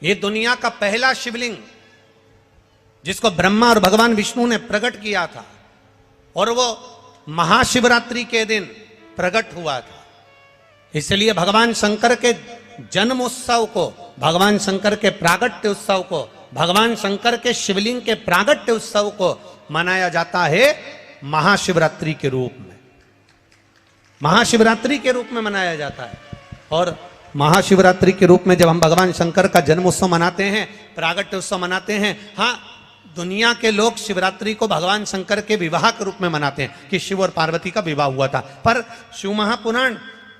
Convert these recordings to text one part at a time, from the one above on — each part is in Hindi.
ये दुनिया का पहला शिवलिंग जिसको ब्रह्मा और भगवान विष्णु ने प्रकट किया था, और वो महाशिवरात्रि के दिन प्रकट हुआ था। इसलिए भगवान शंकर के जन्म उत्सव को, भगवान शंकर के प्रागट्य उत्सव को, भगवान शंकर के शिवलिंग के प्रागट्य उत्सव को मनाया जाता है महाशिवरात्रि के रूप में। महाशिवरात्रि के रूप में मनाया जाता है। और महाशिवरात्रि के रूप में जब हम भगवान शंकर का जन्म उत्सव मनाते हैं, प्रागट्य उत्सव मनाते हैं, हाँ, दुनिया के लोग शिवरात्रि को भगवान शंकर के विवाह के रूप में मनाते हैं कि शिव और पार्वती का विवाह हुआ था। पर शिव महापुराण,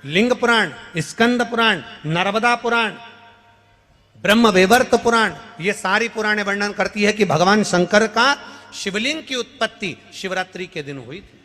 लिंग पुराण, स्कंद पुराण, नर्मदा पुराण, ब्रह्म वैवर्त पुराण, ये सारी पुराणे वर्णन करती है कि भगवान शंकर का शिवलिंग की उत्पत्ति शिवरात्रि के दिन हुई थी।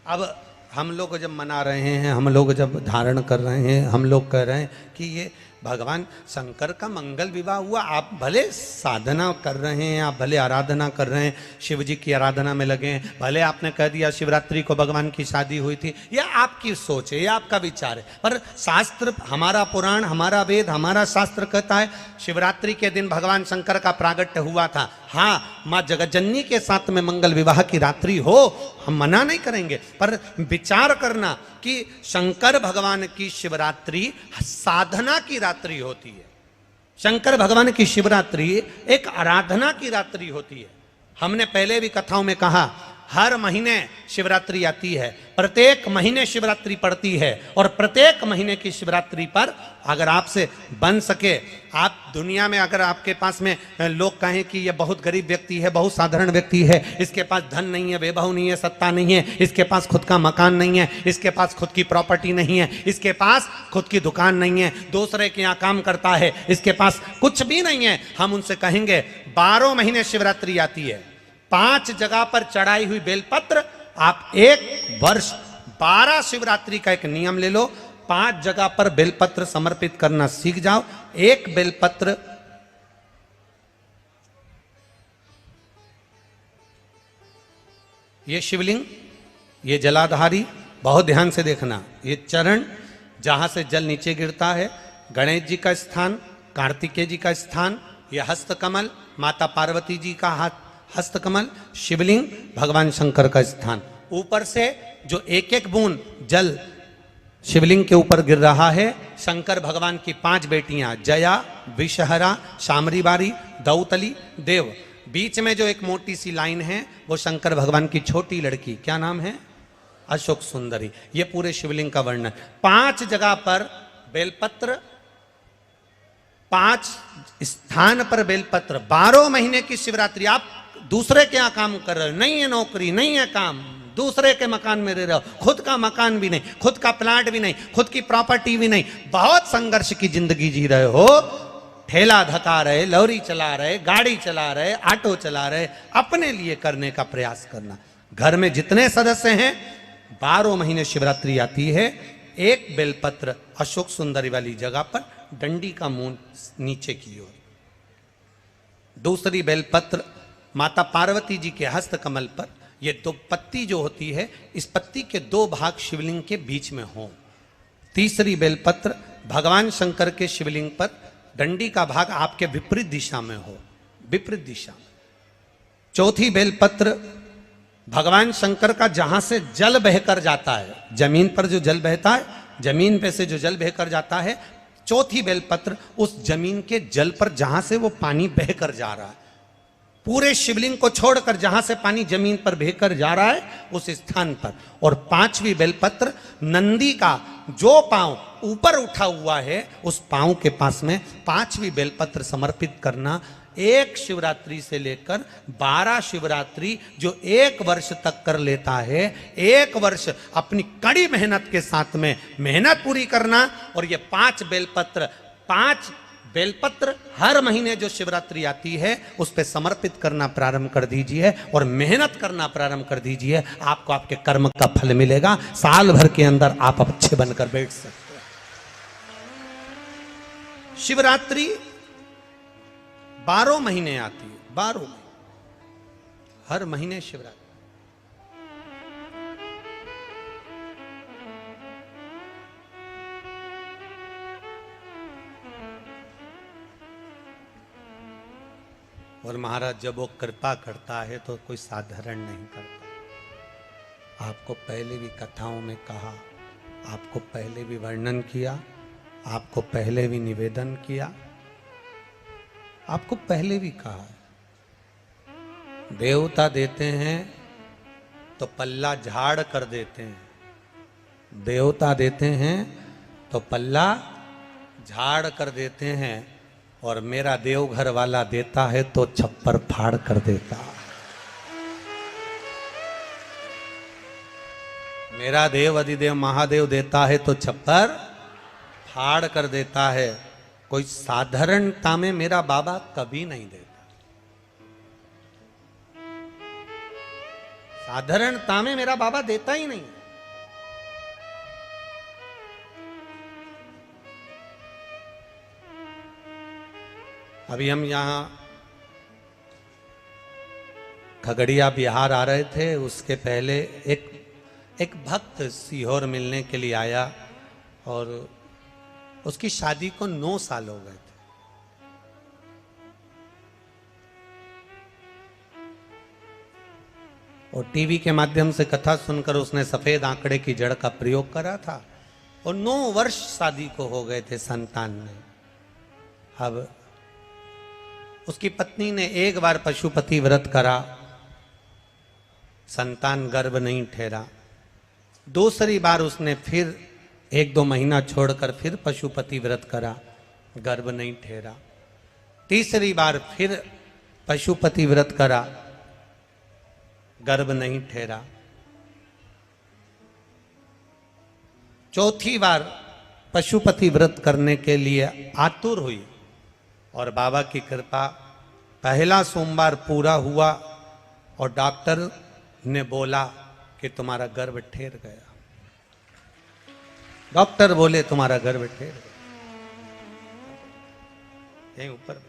अब हम लोग जब मना रहे हैं, हम लोग जब धारण कर रहे हैं, हम लोग कह रहे हैं कि ये भगवान शंकर का मंगल विवाह हुआ। आप भले साधना कर रहे हैं, आप भले आराधना कर रहे हैं, शिव जी की आराधना में लगे हैं, भले आपने कह दिया शिवरात्रि को भगवान की शादी हुई थी, यह आपकी सोच है, यह आपका विचार है। पर शास्त्र, हमारा पुराण, हमारा वेद, हमारा शास्त्र कहता है शिवरात्रि के दिन भगवान शंकर का प्रागट्य हुआ था। हाँ, माँ जगज्जननी के साथ में मंगल विवाह की रात्रि हो, हम मना नहीं करेंगे, पर विचार करना कि शंकर भगवान की शिवरात्रि साधना की रात्रि होती है। शंकर भगवान की शिवरात्रि एक आराधना की रात्रि होती है। हमने पहले भी कथाओं में कहा, हर महीने शिवरात्रि आती है, प्रत्येक महीने शिवरात्रि पड़ती है, और प्रत्येक महीने की शिवरात्रि पर अगर आपसे बन सके, आप दुनिया में अगर आपके पास में लोग कहें कि ये बहुत गरीब व्यक्ति है, बहुत साधारण व्यक्ति है, इसके पास धन नहीं है, वैभव नहीं है, सत्ता नहीं है, इसके पास खुद का मकान नहीं है, इसके पास खुद की प्रॉपर्टी नहीं है, इसके पास खुद की दुकान नहीं है, दूसरे के यहाँ काम करता है, इसके पास कुछ भी नहीं है, हम उनसे कहेंगे 12 महीने शिवरात्रि आती है, 5 जगह पर चढ़ाई हुई बेलपत्र, आप एक वर्ष 12 शिवरात्रि का एक नियम ले लो, 5 जगह पर बेलपत्र समर्पित करना सीख जाओ। एक बेलपत्र, ये शिवलिंग, ये जलाधारी, बहुत ध्यान से देखना, ये चरण जहां से जल नीचे गिरता है, गणेश जी का स्थान, कार्तिकेय जी का स्थान, यह हस्तकमल, माता पार्वती जी का हाथ हस्तकमल, शिवलिंग, भगवान शंकर का स्थान। ऊपर से जो एक एक बूंद जल शिवलिंग के ऊपर गिर रहा है, शंकर भगवान की 5 बेटियां, जया, विषहरा, शामरीबारी, दौतली, देव। बीच में जो एक मोटी सी लाइन है वो शंकर भगवान की छोटी लड़की, क्या नाम है? अशोक सुंदरी। ये पूरे शिवलिंग का वर्णन। 5 जगह पर बेलपत्र, 5 स्थान पर बेलपत्र, 12 महीने की शिवरात्रि। आप दूसरे के यहाँ काम कर रहे हो, नहीं है नौकरी, नहीं है काम, दूसरे के मकान में रह रहे हो, खुद का मकान भी नहीं, खुद का प्लाट भी नहीं, खुद की प्रॉपर्टी भी नहीं, बहुत संघर्ष की जिंदगी जी रहे हो, ठेला धका रहे, लॉरी चला रहे, गाड़ी चला रहे, ऑटो चला रहे, अपने लिए करने का प्रयास करना। घर में जितने सदस्य हैं, 12 महीने शिवरात्रि आती है, एक बेलपत्र अशोक सुंदरी वाली जगह पर, डंडी का मुंह नीचे की ओर। दूसरी बेलपत्र माता पार्वती जी के हस्त कमल पर, ये 2 पत्ती जो होती है, इस पत्ती के 2 भाग शिवलिंग के बीच में हो। तीसरी बेलपत्र भगवान शंकर के शिवलिंग पर, डंडी का भाग आपके विपरीत दिशा में हो, विपरीत दिशा में। चौथी बेलपत्र भगवान शंकर का जहां से जल बहकर जाता है, जमीन पर जो जल बहता है, जमीन पे से जो जल बहकर जाता है, चौथी बेलपत्र उस जमीन के जल पर जहां से वो पानी बहकर जा रहा है, पूरे शिवलिंग को छोड़कर जहां से पानी जमीन पर बहकर जा रहा है उस स्थान पर। और 5वीं बेलपत्र नंदी का जो पांव ऊपर उठा हुआ है, उस पांव के पास में 5वीं बेलपत्र समर्पित करना। एक शिवरात्रि से लेकर 12 शिवरात्रि जो 1 वर्ष तक कर लेता है, 1 वर्ष अपनी कड़ी मेहनत के साथ में मेहनत पूरी करना। और ये 5 बेलपत्र, 5 बेलपत्र हर महीने जो शिवरात्रि आती है उस पे समर्पित करना प्रारंभ कर दीजिए और मेहनत करना प्रारंभ कर दीजिए। आपको आपके कर्म का फल मिलेगा। साल भर के अंदर आप अच्छे बनकर बैठ सकते हैं। शिवरात्रि 12 महीने आती है, 12 महीने, हर महीने शिवरात्रि। और महाराज जब वो कृपा करता है तो कोई साधारण नहीं करता। आपको पहले भी कथाओं में कहा, आपको पहले भी वर्णन किया, आपको पहले भी निवेदन किया, आपको पहले भी कहा, देवता देते हैं तो पल्ला झाड़ कर देते हैं, देवता देते हैं तो पल्ला झाड़ कर देते हैं, और मेरा देवघर वाला देता है तो छप्पर फाड़ कर देता। मेरा देव अधिदेव महादेव देता है तो छप्पर फाड़ कर देता है। कोई साधारणता में मेरा बाबा कभी नहीं देता, साधारणता में मेरा बाबा देता ही नहीं। अभी हम यहाँ खगड़िया बिहार आ रहे थे, उसके पहले एक भक्त सीहोर मिलने के लिए आया और उसकी शादी को 9 साल हो गए थे। और टीवी के माध्यम से कथा सुनकर उसने सफेद आंकड़े की जड़ का प्रयोग करा था और 9 वर्ष शादी को हो गए थे, संतान नहीं। अब उसकी पत्नी ने एक बार पशुपति व्रत करा, संतान गर्भ नहीं ठहरा। दूसरी बार उसने फिर 1-2 महीना छोड़कर फिर पशुपति व्रत करा, गर्भ नहीं ठहरा। तीसरी बार फिर पशुपति व्रत करा, गर्भ नहीं ठहरा। चौथी बार पशुपति व्रत करने के लिए आतुर हुई और बाबा की कृपा, पहला सोमवार पूरा हुआ और डॉक्टर ने बोला कि तुम्हारा गर्भ ठहर गया। डॉक्टर बोले तुम्हारा गर्भ ठहर गया। यहीं ऊपर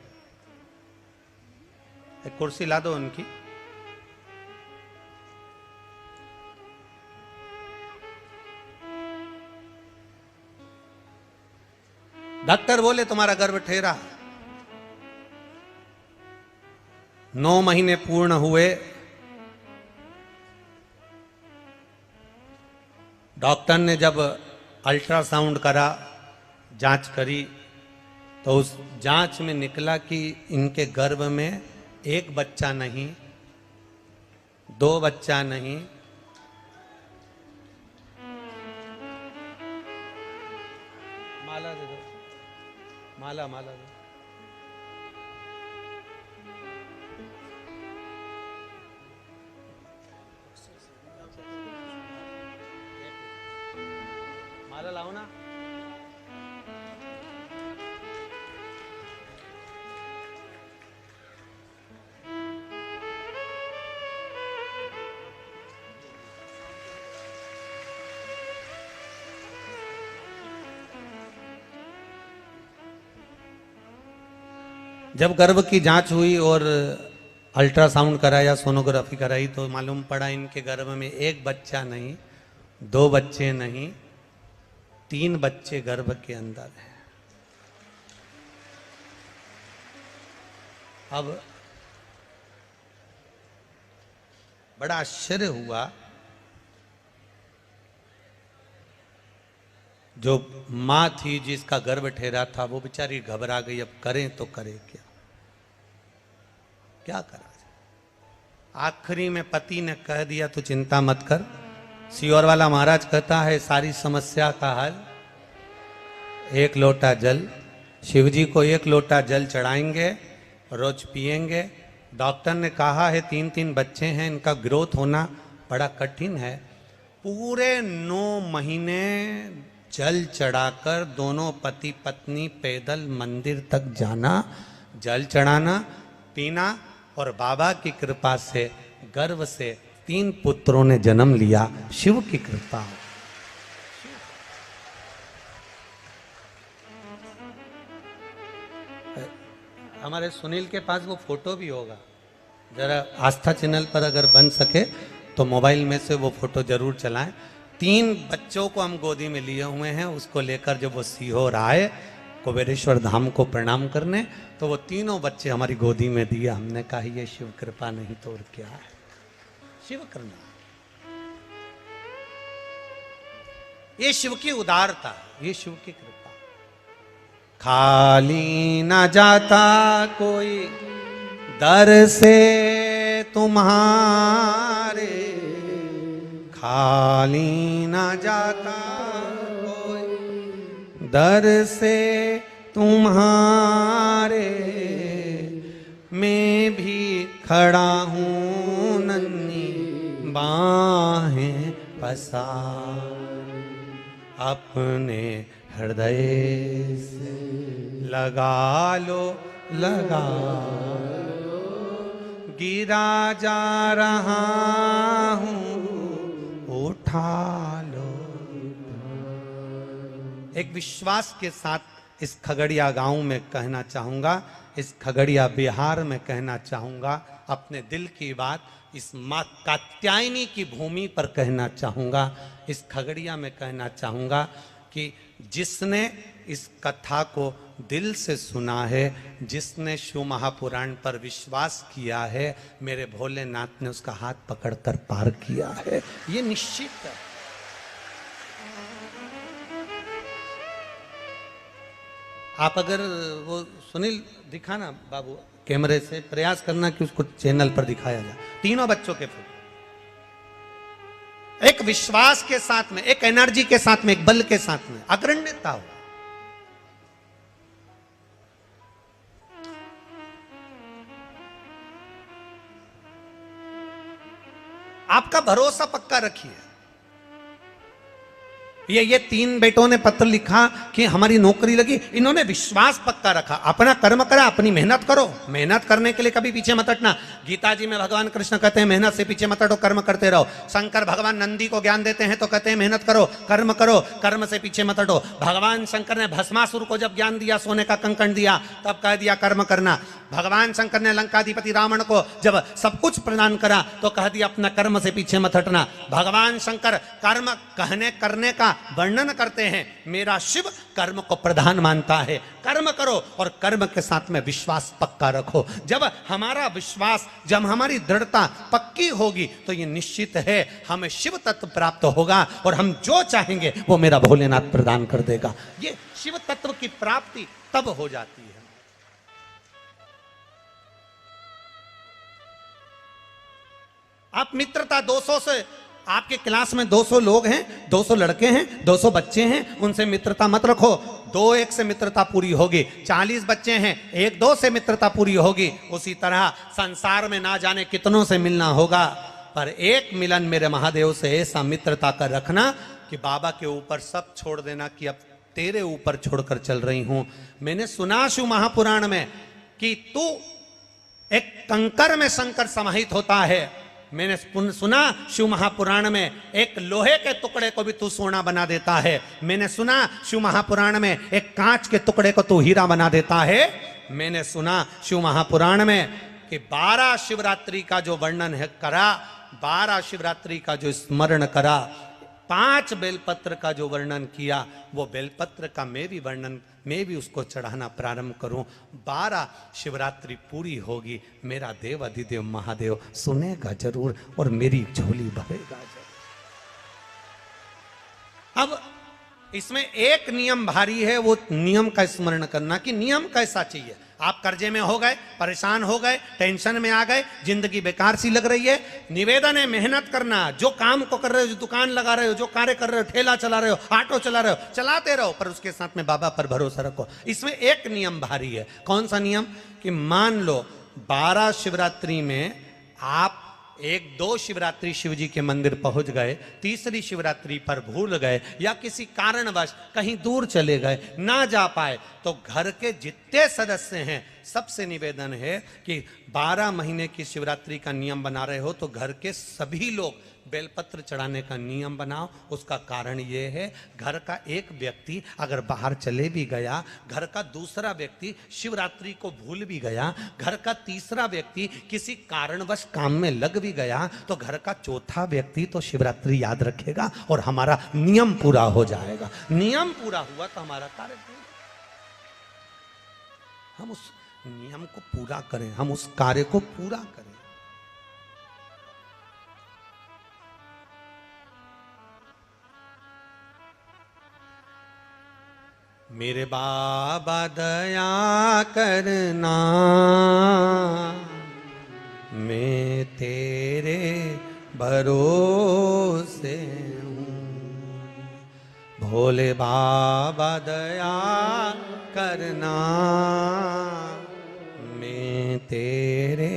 एक कुर्सी ला दो उनकी। डॉक्टर बोले तुम्हारा गर्भ ठहरा। 9 महीने पूर्ण हुए। डॉक्टर ने जब अल्ट्रासाउंड करा, जांच करी, तो उस जांच में निकला कि इनके गर्भ में 1 बच्चा नहीं, 2 बच्चा नहीं, माला दे दो, माला माला दो। माला लाओ ना। जब गर्भ की जांच हुई और अल्ट्रासाउंड कराया, सोनोग्राफी कराई, तो मालूम पड़ा इनके गर्भ में 1 बच्चा नहीं, 2 बच्चे नहीं, 3 बच्चे गर्भ के अंदर हैं। अब बड़ा आश्चर्य हुआ। जो मां थी जिसका गर्भ ठहरा था वो बेचारी घबरा गई। अब करें तो करें क्या, क्या करा जाए। आखिरी में पति ने कह दिया तो चिंता मत कर। सीहोर वाला महाराज कहता है सारी समस्या का हल 1 लोटा जल। शिव जी को 1 लोटा जल चढ़ाएंगे, रोज पिएंगे। डॉक्टर ने कहा है 3-3 बच्चे हैं, इनका ग्रोथ होना बड़ा कठिन है। पूरे 9 महीने जल चढ़ाकर दोनों पति पत्नी पैदल मंदिर तक जाना, जल चढ़ाना, पीना, और बाबा की कृपा से गर्भ से 3 पुत्रों ने जन्म लिया। शिव की कृपा। हमारे सुनील के पास वो फोटो भी होगा, जरा आस्था चैनल पर अगर बन सके तो मोबाइल में से वो फोटो जरूर चलाएं। 3 बच्चों को हम गोदी में लिए हुए हैं। उसको लेकर जब वो सीहोर आए कुबेरेश्वर धाम को प्रणाम करने, तो वो तीनों बच्चे हमारी गोदी में दिए। हमने कहा ये शिव कृपा नहीं तो और क्या है, शिव करना, ये शिव की उदारता, ये शिव की कृपा। खाली न जाता कोई दर से तुम्हारे, खाली न जाता कोई दर से तुम्हारे, मैं भी खड़ा हूँ नन्ही बाहें पसार, अपने हृदय से लगा लो, लगा लो, गिरा जा रहा हूँ उठा लो। एक विश्वास के साथ इस खगड़िया गांव में कहना चाहूंगा, इस खगड़िया बिहार में कहना चाहूंगा, अपने दिल की बात इस माँ कात्यायनी की भूमि पर कहना चाहूंगा, इस खगड़िया में कहना चाहूंगा कि जिसने इस कथा को दिल से सुना है, जिसने शिव महापुराण पर विश्वास किया है, मेरे भोलेनाथ ने उसका हाथ पकड़कर पार किया है, ये निश्चित है। आप अगर वो सुनील दिखाना बाबू, कैमरे से प्रयास करना कि उसको चैनल पर दिखाया जाए, तीनों बच्चों के फोटो एक विश्वास के साथ में, एक एनर्जी के साथ में, एक बल के साथ में, अग्रण्यता हो। आपका भरोसा पक्का रखिए। ये तीन बेटों ने पत्र लिखा कि हमारी नौकरी लगी, इन्होंने विश्वास पक्का रखा, अपना कर्म करा, अपनी मेहनत करो, मेहनत करने के लिए कभी पीछे मत हटना। गीता जी में भगवान कृष्ण कहते हैं मेहनत से पीछे मत हटो, कर्म करते रहो। शंकर भगवान नंदी को ज्ञान देते हैं तो कहते हैं मेहनत करो, कर्म से पीछे मत हटो। भगवान शंकर ने भस्मासुर को जब ज्ञान दिया, सोने का कंकण दिया, तब कह दिया कर्म करना। भगवान शंकर ने लंकाधिपति रावण को जब सब कुछ प्रदान करा तो कह दिया अपना कर्म से पीछे मत हटना। भगवान शंकर कर्म कहने करने का वर्णन करते हैं, मेरा शिव कर्म को प्रधान मानता है, कर्म करो और कर्म के साथ में विश्वास पक्का रखो। जब हमारा विश्वास, जब हमारी दृढ़ता पक्की होगी तो ये निश्चित है हमें शिव तत्व प्राप्त होगा और हम जो चाहेंगे वो मेरा भोलेनाथ प्रदान कर देगा। ये शिव तत्व की प्राप्ति तब हो जाती है। आप मित्रता 200 से, आपके क्लास में 200 लोग हैं, 200 लड़के हैं, 200 बच्चे हैं, उनसे मित्रता मत रखो, 2-1 से मित्रता पूरी होगी। 40 बच्चे हैं, 1-2 से मित्रता पूरी होगी। उसी तरह संसार में ना जाने कितनों से मिलना होगा, पर एक मिलन मेरे महादेव से ऐसा मित्रता का रखना कि बाबा के ऊपर सब छोड़ देना कि अब तेरे ऊपर छोड़कर चल रही हूं। मैंने सुना शिव महापुराण में कि तू एक कंकर में शंकर समाहित होता है। मैंने सुना शिव महापुराण में एक लोहे के टुकड़े को भी तू सोना बना देता है। मैंने सुना शिव महापुराण में एक कांच के टुकड़े को तू हीरा बना देता है। मैंने सुना शिव महापुराण में कि 12 शिवरात्रि का जो वर्णन है करा, 12 शिवरात्रि का जो स्मरण करा, 5 बेलपत्र का जो वर्णन किया, वो बेलपत्र का मैं भी उसको चढ़ाना प्रारंभ करूं। 12 शिवरात्रि पूरी होगी, मेरा देव अधिदेव महादेव सुनेगा जरूर और मेरी झोली भरेगा जरूर। अब इसमें एक नियम भारी है, वो नियम का स्मरण करना कि नियम कैसा चाहिए। आप कर्जे में हो गए, परेशान हो गए, टेंशन में आ गए, जिंदगी बेकार सी लग रही है, निवेदन है मेहनत करना। जो काम को कर रहे हो, जो दुकान लगा रहे हो, जो कार्य कर रहे हो, ठेला चला रहे हो, ऑटो चला रहे हो, चलाते रहो, पर उसके साथ में बाबा पर भरोसा रखो। इसमें एक नियम भारी है। कौन सा नियम? कि मान लो 12 शिवरात्रि में आप 1-2 शिवरात्रि शिव जी के मंदिर पहुंच गए, तीसरी शिवरात्रि पर भूल गए या किसी कारणवश कहीं दूर चले गए, ना जा पाए, तो घर के जितने सदस्य हैं सबसे निवेदन है कि 12 महीने की शिवरात्रि का नियम बना रहे हो तो घर के सभी लोग बेलपत्र चढ़ाने का नियम बनाओ। उसका कारण ये है, घर का एक व्यक्ति अगर बाहर चले भी गया, घर का दूसरा व्यक्ति शिवरात्रि को भूल भी गया, घर का तीसरा व्यक्ति किसी कारणवश काम में लग भी गया, तो घर का चौथा व्यक्ति तो शिवरात्रि याद रखेगा और हमारा नियम पूरा हो जाएगा। नियम पूरा हुआ तो हमारा कार्य पूरा। हम उस नियम को पूरा करें, हम उस कार्य को पूरा करें। मेरे बाबा दया करना, मैं तेरे भरोसे हूँ। भोले बाबा दया करना, मैं तेरे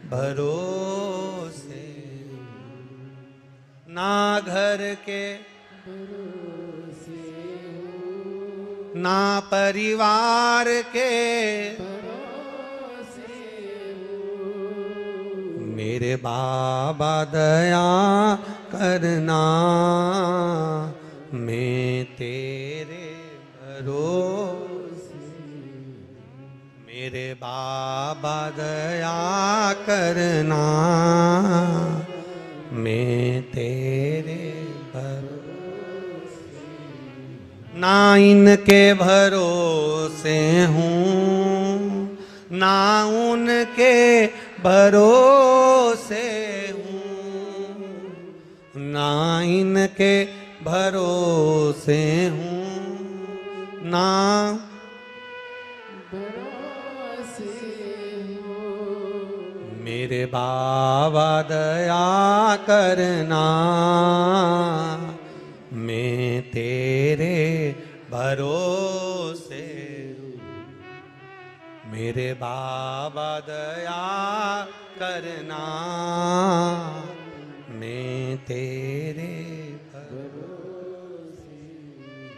भरोसे हूँ। ना घर के ना परिवार के, मेरे बाबा दया करना, मैं तेरे भरोसे। मेरे बाबा दया करना, मैं तेरे भरोसे। ना इनके भरोसे हूँ, ना उनके भरोसे हूँ, ना इनके भरोसे हूँ, ना भरोसे हूँ। मेरे बाबा दया करना, मैं तेरे भरोसे हूँ। मेरे बाबा दया करना, मैं तेरे भरोसे।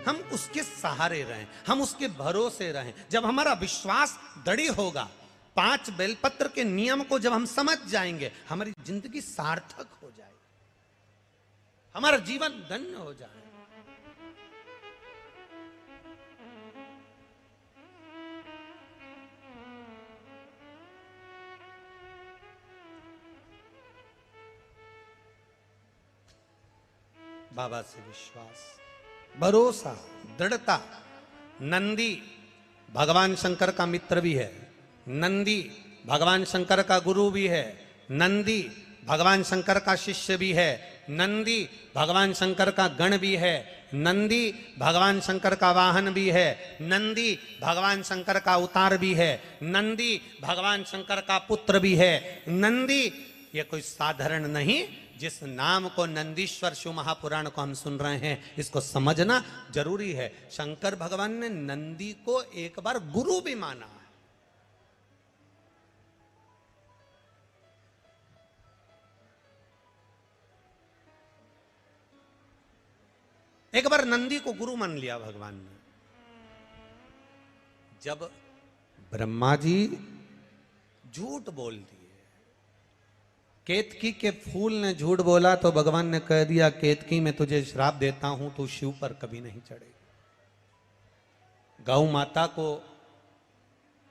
हम उसके सहारे रहें, हम उसके भरोसे रहें। जब हमारा विश्वास दृढ़ होगा, 5 बेलपत्र के नियम को जब हम समझ जाएंगे, हमारी जिंदगी सार्थक हो जाएगी, हमारा जीवन धन्य हो जाए। बाबा से विश्वास, भरोसा, दृढ़ता। नंदी भगवान शंकर का मित्र भी है, नंदी भगवान शंकर का गुरु भी है, नंदी भगवान शंकर का शिष्य भी है, नंदी भगवान शंकर का गण भी है, नंदी भगवान शंकर का वाहन भी है, नंदी भगवान शंकर का अवतार भी है, नंदी भगवान शंकर का पुत्र भी है। नंदी ये कोई साधारण नहीं। जिस नाम को नंदीश्वर शिव महापुराण को हम सुन रहे हैं, इसको समझना जरूरी है। शंकर भगवान ने नंदी को एक बार गुरु भी माना है। एक बार नंदी को गुरु मान लिया भगवान ने। जब ब्रह्मा जी झूठ बोल दिए, केतकी के फूल ने झूठ बोला, तो भगवान ने कह दिया, केतकी मैं तुझे श्राप देता हूं, तू शिव पर कभी नहीं चढ़ेगी। गौ माता को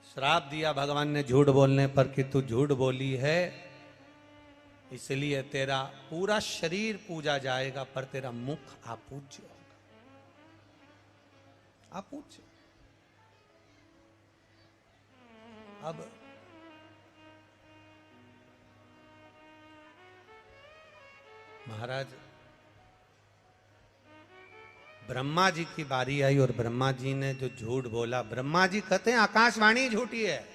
श्राप दिया भगवान ने झूठ बोलने पर कि तू झूठ बोली है, इसलिए तेरा पूरा शरीर पूजा जाएगा, पर तेरा मुख अपूज्य होगा। अपूज्य। अब महाराज ब्रह्मा जी की बारी आई और ब्रह्मा जी ने जो झूठ बोला, ब्रह्मा जी कहते हैं आकाशवाणी झूठी है।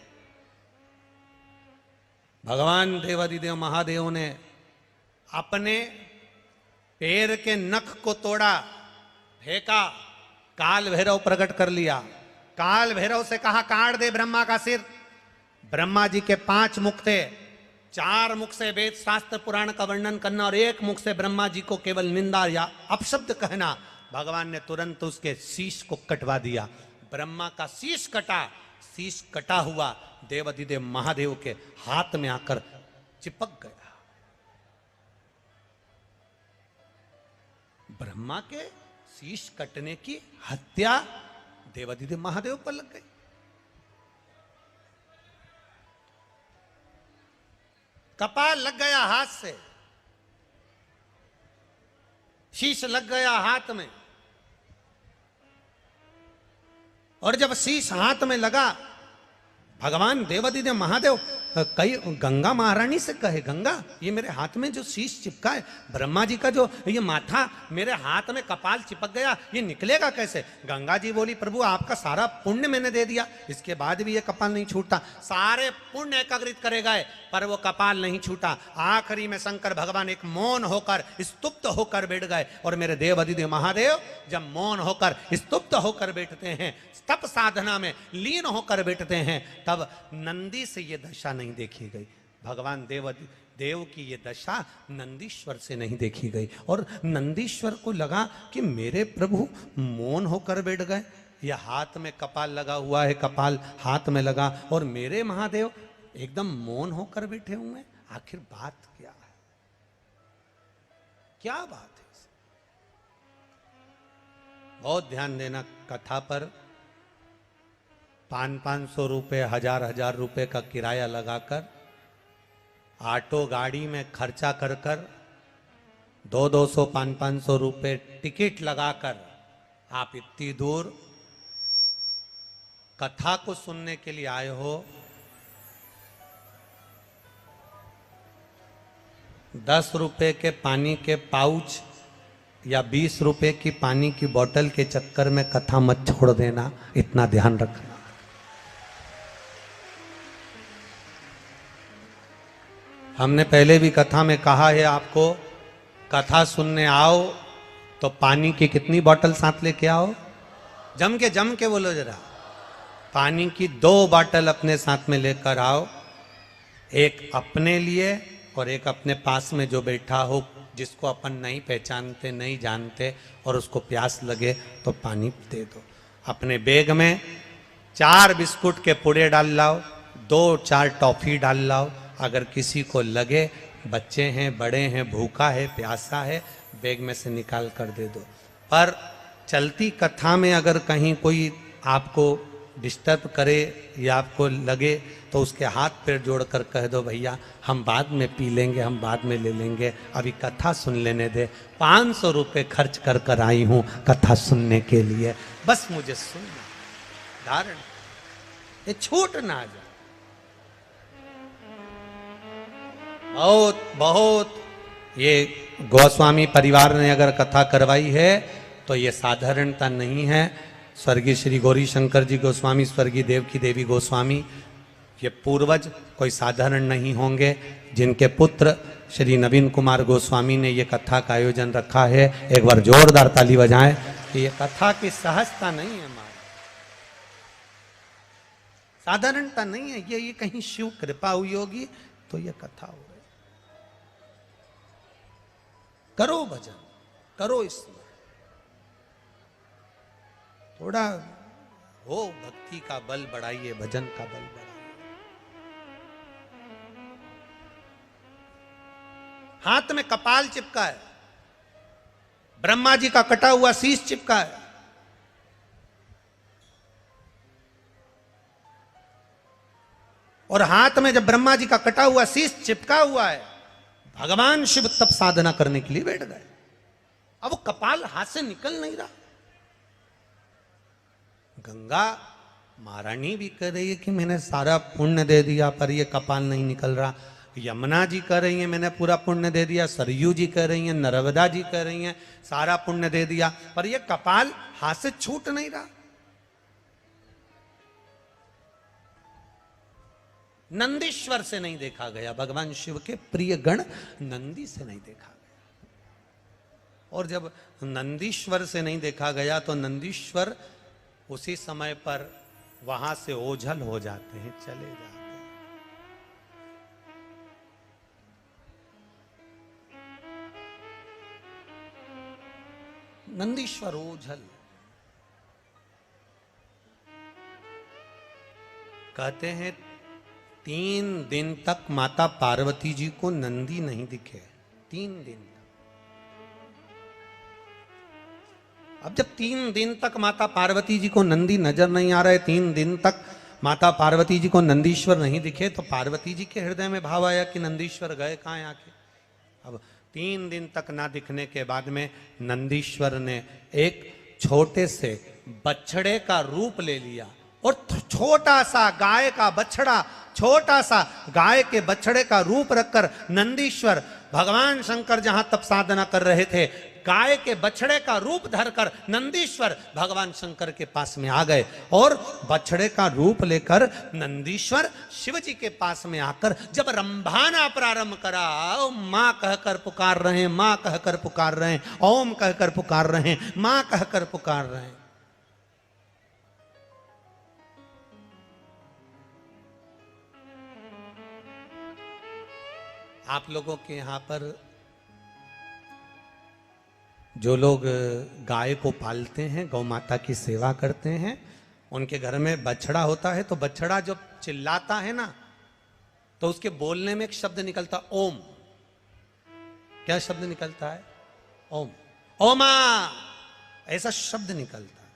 भगवान देवादिदेव महादेव ने अपने पैर के नख को तोड़ा, फेंका, काल भैरव प्रकट कर लिया। काल भैरव से कहा काट दे ब्रह्मा का सिर। ब्रह्मा जी के 5 मुख थे, 4 मुख से वेद शास्त्र पुराण का वर्णन करना और 1 मुख से ब्रह्मा जी को केवल निंदा या अपशब्द कहना। भगवान ने तुरंत उसके शीश को कटवा दिया। ब्रह्मा का शीश कटा, शीश कटा हुआ देवादिदेव महादेव के हाथ में आकर चिपक गया। ब्रह्मा के शीश कटने की हत्या देवादिदेव महादेव पर लग गई। कपाल लग गया हाथ से, शीश लग गया हाथ में, और जब शीश हाथ में लगा भगवान देवादिदेव महादेव कई गंगा महारानी से कहे, गंगा ये मेरे हाथ में जो शीश चिपका है, ब्रह्मा जी का जो ये माथा मेरे हाथ में कपाल चिपक गया, ये निकलेगा कैसे? गंगा जी बोली प्रभु आपका सारा पुण्य मैंने दे दिया, इसके बाद भी ये कपाल नहीं छूटता। सारे पुण्य एकाग्रित करे गए पर वो कपाल नहीं छूटा। आखिरी में शंकर भगवान एक मौन होकर स्तुप्त होकर बैठ गए। और मेरे देव अधिदेव महादेव जब मौन होकर स्तुप्त होकर बैठते हैं, तप साधना में लीन होकर बैठते हैं, तब नंदी से ये दशा नहीं देखी गई। भगवान देव की ये दशा नंदीश्वर से नहीं देखी गई। और नंदीश्वर को लगा कि मेरे प्रभु मौन होकर बैठ गए, यह हाथ में कपाल लगा हुआ है, कपाल हाथ में लगा, और मेरे महादेव एकदम मौन होकर बैठे हुए हैं। आखिर बात क्या है? क्या बात है? बहुत ध्यान देना कथा पर। 500-500 रुपये, 1000-1000 रुपये का किराया लगाकर, ऑटो गाड़ी में खर्चा कर कर 200-200, 500-500 रुपये टिकट लगाकर आप इतनी दूर कथा को सुनने के लिए आए हो। 10 रुपये के पानी के पाउच या 20 रुपये की पानी की बोतल के चक्कर में कथा मत छोड़ देना, इतना ध्यान रखना। हमने पहले भी कथा में कहा है आपको, कथा सुनने आओ तो पानी की कितनी बोतल साथ लेके आओ? जम के बोलो जरा। पानी की 2 बोतल अपने साथ में लेकर आओ, एक अपने लिए और एक अपने पास में जो बैठा हो, जिसको अपन नहीं पहचानते, नहीं जानते, और उसको प्यास लगे तो पानी दे दो। अपने बैग में 4 बिस्कुट के पुड़े डाल लाओ, 2-4 टॉफी डाल लाओ। अगर किसी को लगे, बच्चे हैं, बड़े हैं, भूखा है, प्यासा है, बैग में से निकाल कर दे दो। पर चलती कथा में अगर कहीं कोई आपको डिस्टर्ब करे या आपको लगे तो उसके हाथ पैर जोड़कर कह दो, भैया हम बाद में पी लेंगे, हम बाद में ले लेंगे, अभी कथा सुन लेने दे। 500 रुपये खर्च कर कर आई हूँ कथा सुनने के लिए, बस मुझे सुनना, धारण ये छूट ना जाए। बहुत बहुत ये गोस्वामी परिवार ने अगर कथा करवाई है तो ये साधारणता नहीं है। स्वर्गीय श्री गौरी शंकर जी गोस्वामी, स्वर्गीय देवकी देवी गोस्वामी, ये पूर्वज कोई साधारण नहीं होंगे, जिनके पुत्र श्री नवीन कुमार गोस्वामी ने ये कथा का आयोजन रखा है। एक बार जोरदार ताली बजाएं कि ये कथा की सहजता नहीं है, हमारी साधारणता नहीं है, ये कहीं शिव कृपा हुई होगी तो ये कथा हो रही। करो भजन, करो इसमें थोड़ा हो, भक्ति का बल बढ़ाइए, भजन का बल बढ़ाइए। हाथ में कपाल चिपका है, ब्रह्मा जी का कटा हुआ शीश चिपका है, और हाथ में जब ब्रह्मा जी का कटा हुआ शीश चिपका हुआ है, भगवान शिव तप साधना करने के लिए बैठ गए। अब वो कपाल हाथ से निकल नहीं रहा। गंगा महारानी भी कह रही है कि मैंने सारा पुण्य दे दिया पर ये कपाल नहीं निकल रहा। यमुना जी कह रही हैं मैंने पूरा पुण्य दे दिया, सरयू जी कह रही हैं, नर्मदा जी कह रही हैं सारा पुण्य दे दिया, पर ये कपाल हाथ से छूट नहीं रहा। नंदीश्वर से नहीं देखा गया, भगवान शिव के प्रिय गण नंदी से नहीं देखा गया। और जब नंदीश्वर से नहीं देखा गया तो नंदीश्वर उसी समय पर वहां से ओझल हो जाते हैं, चले जाते हैं। नंदीश्वर ओझल, कहते हैं 3 दिन तक माता पार्वती जी को नंदी नहीं दिखे, 3 दिन तक। अब जब 3 दिन तक माता पार्वती जी को नंदी नजर नहीं आ रहे, 3 दिन तक माता पार्वती जी को नंदीश्वर नहीं दिखे, तो पार्वती जी के हृदय में भाव आया कि नंदीश्वर गए कहाँ आके। अब 3 दिन तक ना दिखने के बाद में नंदीश्वर ने एक छोटे से बछड़े का रूप ले लिया और छोटा सा गाय का बछड़ा, छोटा सा गाय के बछड़े का रूप रखकर नंदीश्वर भगवान शंकर जहां तप साधना कर रहे थे, गाय के बछड़े का रूप धरकर नंदीश्वर भगवान शंकर के पास में आ गए। और बछड़े का रूप लेकर नंदीश्वर शिव जी के पास में आकर जब रंभाना प्रारंभ करा, मां कहकर पुकार रहे हैं, मां कहकर पुकार रहे हैं, ओम कहकर पुकार रहे हैं, मां कहकर पुकार रहे हैं। आप लोगों के यहां पर जो लोग गाय को पालते हैं, गौ माता की सेवा करते हैं, उनके घर में बछड़ा होता है, तो बछड़ा जब चिल्लाता है ना, तो उसके बोलने में एक शब्द निकलता, ओम। क्या शब्द निकलता है? ओम। ओमा, ऐसा शब्द निकलता है।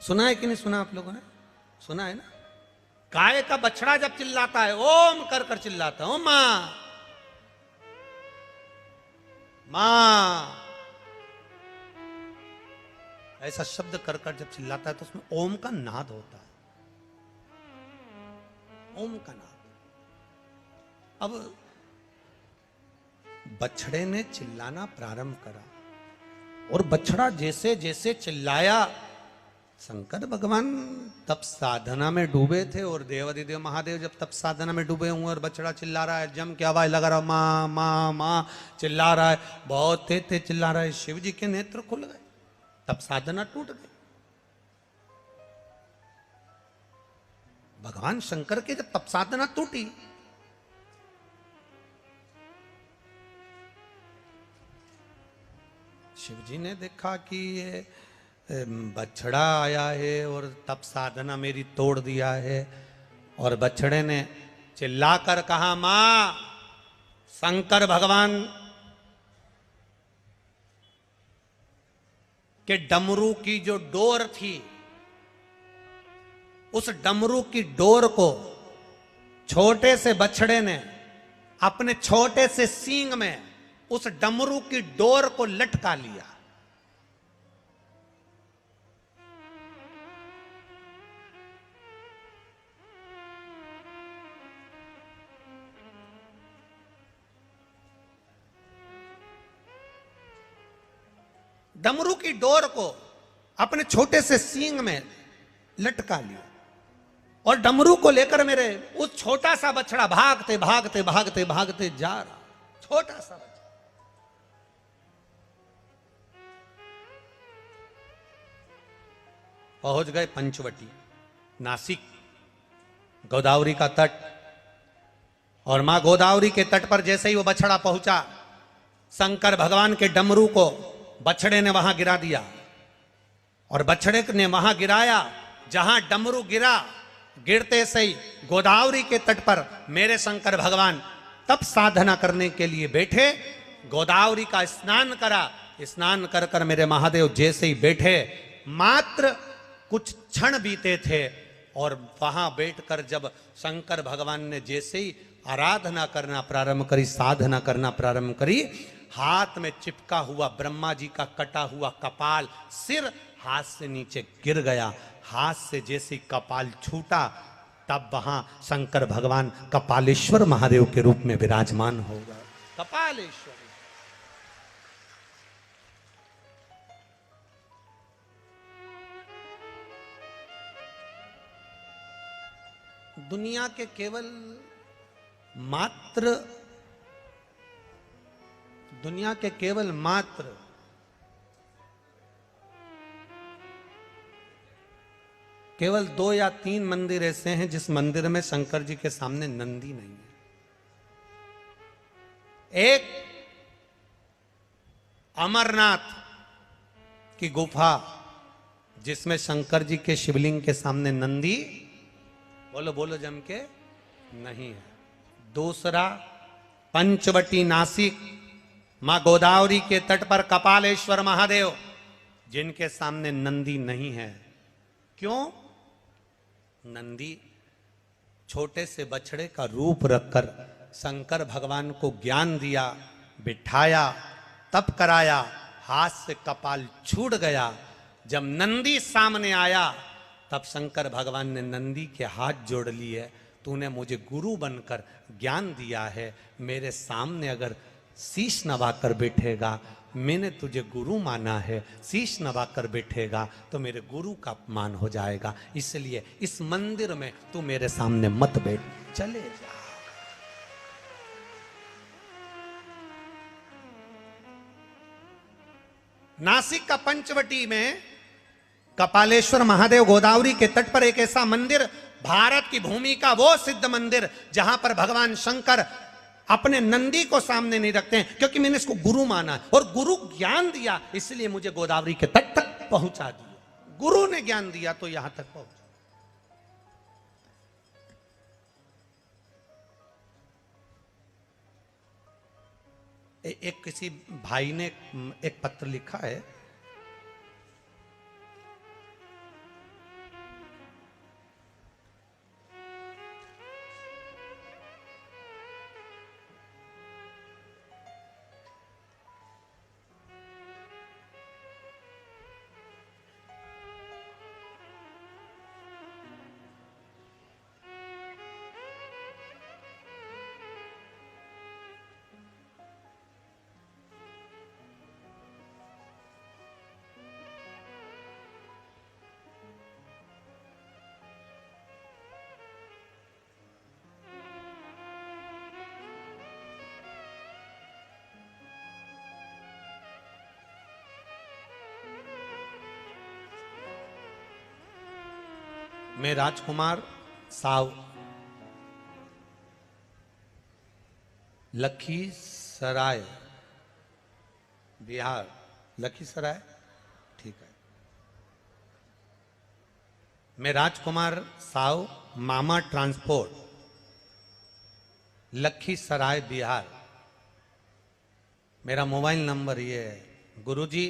सुना है कि नहीं सुना? आप लोगों ने सुना है ना? गाय का बछड़ा जब चिल्लाता है, ओम कर कर चिल्लाता है, ओ मां मां, ऐसा शब्द कर कर जब चिल्लाता है तो उसमें ओम का नाद होता है, ओम का नाद। अब बछड़े ने चिल्लाना प्रारंभ करा और बछड़ा जैसे जैसे चिल्लाया, शंकर भगवान तप साधना में डूबे थे और देवाधिदेव महादेव जब तप साधना में डूबे हुए और बछड़ा चिल्ला रहा है, जम के आवाज लगा रहा, मां मां मां चिल्ला रहा है, बहुत तेज तेज चिल्ला रहा है। शिव जी के नेत्र खुल गए, तप साधना टूट गई। भगवान शंकर की जब तप साधना टूटी, शिव जी ने देखा कि ये बछड़ा आया है और तप साधना मेरी तोड़ दिया है। और बछड़े ने चिल्लाकर कहा, मां, शंकर भगवान के डमरू की जो डोर थी, उस डमरू की डोर को छोटे से बछड़े ने अपने छोटे से सींग में उस डमरू की डोर को लटका लिया। डमरू की डोर को अपने छोटे से सींग में लटका लिया और डमरू को लेकर मेरे उस छोटा सा बछड़ा भागते भागते भागते भागते जा रहा, छोटा सा बछड़ा। पहुंच गए पंचवटी, नासिक, गोदावरी का तट। और मां गोदावरी के तट पर जैसे ही वो बछड़ा पहुंचा, शंकर भगवान के डमरू को बछड़े ने वहां गिरा दिया। और बछड़े ने वहां गिराया जहां डमरू गिरा, गिरते से ही गोदावरी के तट पर मेरे शंकर भगवान तप साधना करने के लिए बैठे। गोदावरी का स्नान करा, स्नान कर कर मेरे महादेव जैसे ही बैठे, मात्र कुछ क्षण बीते थे और वहां बैठकर जब शंकर भगवान ने जैसे ही आराधना करना प्रारंभ करी, साधना करना प्रारंभ करी, हाथ में चिपका हुआ ब्रह्मा जी का कटा हुआ कपाल, सिर हाथ से नीचे गिर गया। हाथ से जैसे कपाल छूटा, तब वहां शंकर भगवान कपालेश्वर महादेव के रूप में विराजमान हो गए। कपालेश्वर दुनिया के केवल मात्र केवल 2 या 3 मंदिर ऐसे हैं जिस मंदिर में शंकर जी के सामने नंदी नहीं है। एक अमरनाथ की गुफा जिसमें शंकर जी के शिवलिंग के सामने नंदी, बोलो बोलो जम के, नहीं है। दूसरा पंचवटी नासिक, मां गोदावरी के तट पर कपालेश्वर महादेव, जिनके सामने नंदी नहीं है। क्यों? नंदी छोटे से बछड़े का रूप रखकर शंकर भगवान को ज्ञान दिया, बिठाया, तप कराया, हाथ से कपाल छूट गया जब नंदी सामने आया तब शंकर भगवान ने नंदी के हाथ जोड़ लिए, तूने मुझे गुरु बनकर ज्ञान दिया है, मेरे सामने अगर शीश नवाकर बैठेगा, मैंने तुझे गुरु माना है, शीश नवाकर बैठेगा तो मेरे गुरु का अपमान हो जाएगा, इसलिए इस मंदिर में तू मेरे सामने मत बैठ, चले जा। नासिक का पंचवटी में कपालेश्वर महादेव गोदावरी के तट पर एक ऐसा मंदिर, भारत की भूमि का वो सिद्ध मंदिर जहां पर भगवान शंकर अपने नंदी को सामने नहीं रखते हैं, क्योंकि मैंने इसको गुरु माना और गुरु ज्ञान दिया, इसलिए मुझे गोदावरी के तट तक पहुंचा दिया। गुरु ने ज्ञान दिया तो यहां तक पहुंचा। एक किसी भाई ने एक पत्र लिखा है, मैं राजकुमार साव लखीसराय बिहार, लखीसराय, ठीक है। मैं राजकुमार साव मामा ट्रांसपोर्ट लखीसराय बिहार, मेरा मोबाइल नंबर ये है। गुरुजी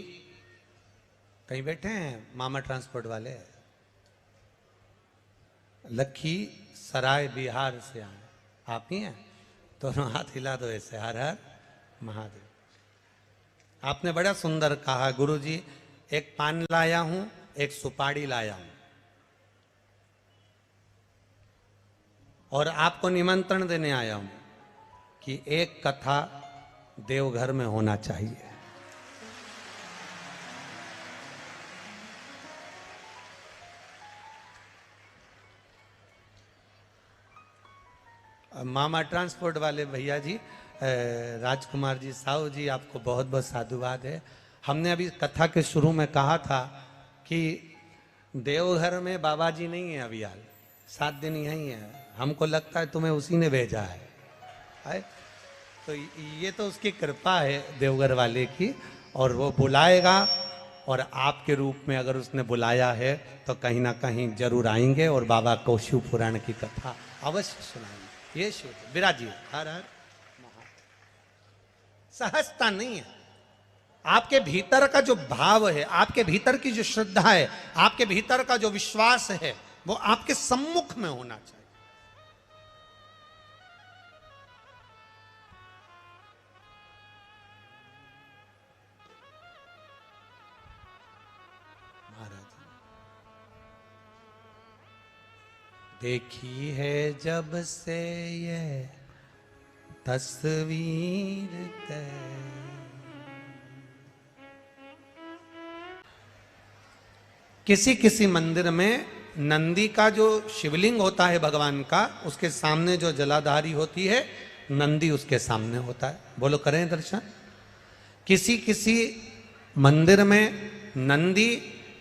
कहीं बैठे हैं मामा ट्रांसपोर्ट वाले? लखीसराय बिहार से आए, आप ही हैं? दोनों हाथ हिला दो ऐसे, हर हर महादेव। आपने बड़ा सुंदर कहा गुरुजी, एक पान लाया हूं, एक सुपारी लाया हूं, और आपको निमंत्रण देने आया हूं कि एक कथा देवघर में होना चाहिए। मामा ट्रांसपोर्ट वाले भैया जी, राजकुमार जी, साहू जी, आपको बहुत बहुत साधुवाद है। हमने अभी कथा के शुरू में कहा था कि देवघर में बाबा जी नहीं है अभी हाल, 7 दिन यहीं है। हमको लगता है तुम्हें उसी ने भेजा है? तो ये तो उसकी कृपा है देवघर वाले की, और वो बुलाएगा, और आपके रूप में अगर उसने बुलाया है तो कहीं ना कहीं जरूर आएंगे और बाबा को शिव पुराण की कथा अवश्य सुनाएंगे। ये शिव विराजी हर हर सहजता नहीं है, आपके भीतर का जो भाव है, आपके भीतर की जो श्रद्धा है, आपके भीतर का जो विश्वास है, वो आपके सम्मुख में होना चाहिए। देखी है जब से ये तस्वीर किसी किसी मंदिर में नंदी का जो शिवलिंग होता है भगवान का, उसके सामने जो जलाधारी होती है, नंदी उसके सामने होता है। बोलो करें दर्शन। किसी किसी मंदिर में नंदी,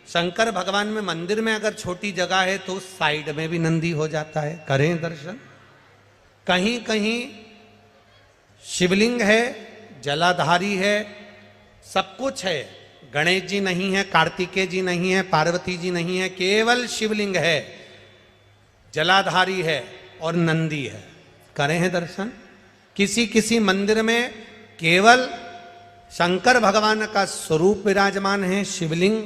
शंकर भगवान में मंदिर में अगर छोटी जगह है तो साइड में भी नंदी हो जाता है, करें दर्शन। कहीं कहीं शिवलिंग है, जलाधारी है, सब कुछ है, गणेश जी नहीं है, कार्तिकेय जी नहीं है, पार्वती जी नहीं है, केवल शिवलिंग है, जलाधारी है और नंदी है, करें हैं दर्शन। किसी किसी मंदिर में केवल शंकर भगवान का स्वरूप विराजमान है, शिवलिंग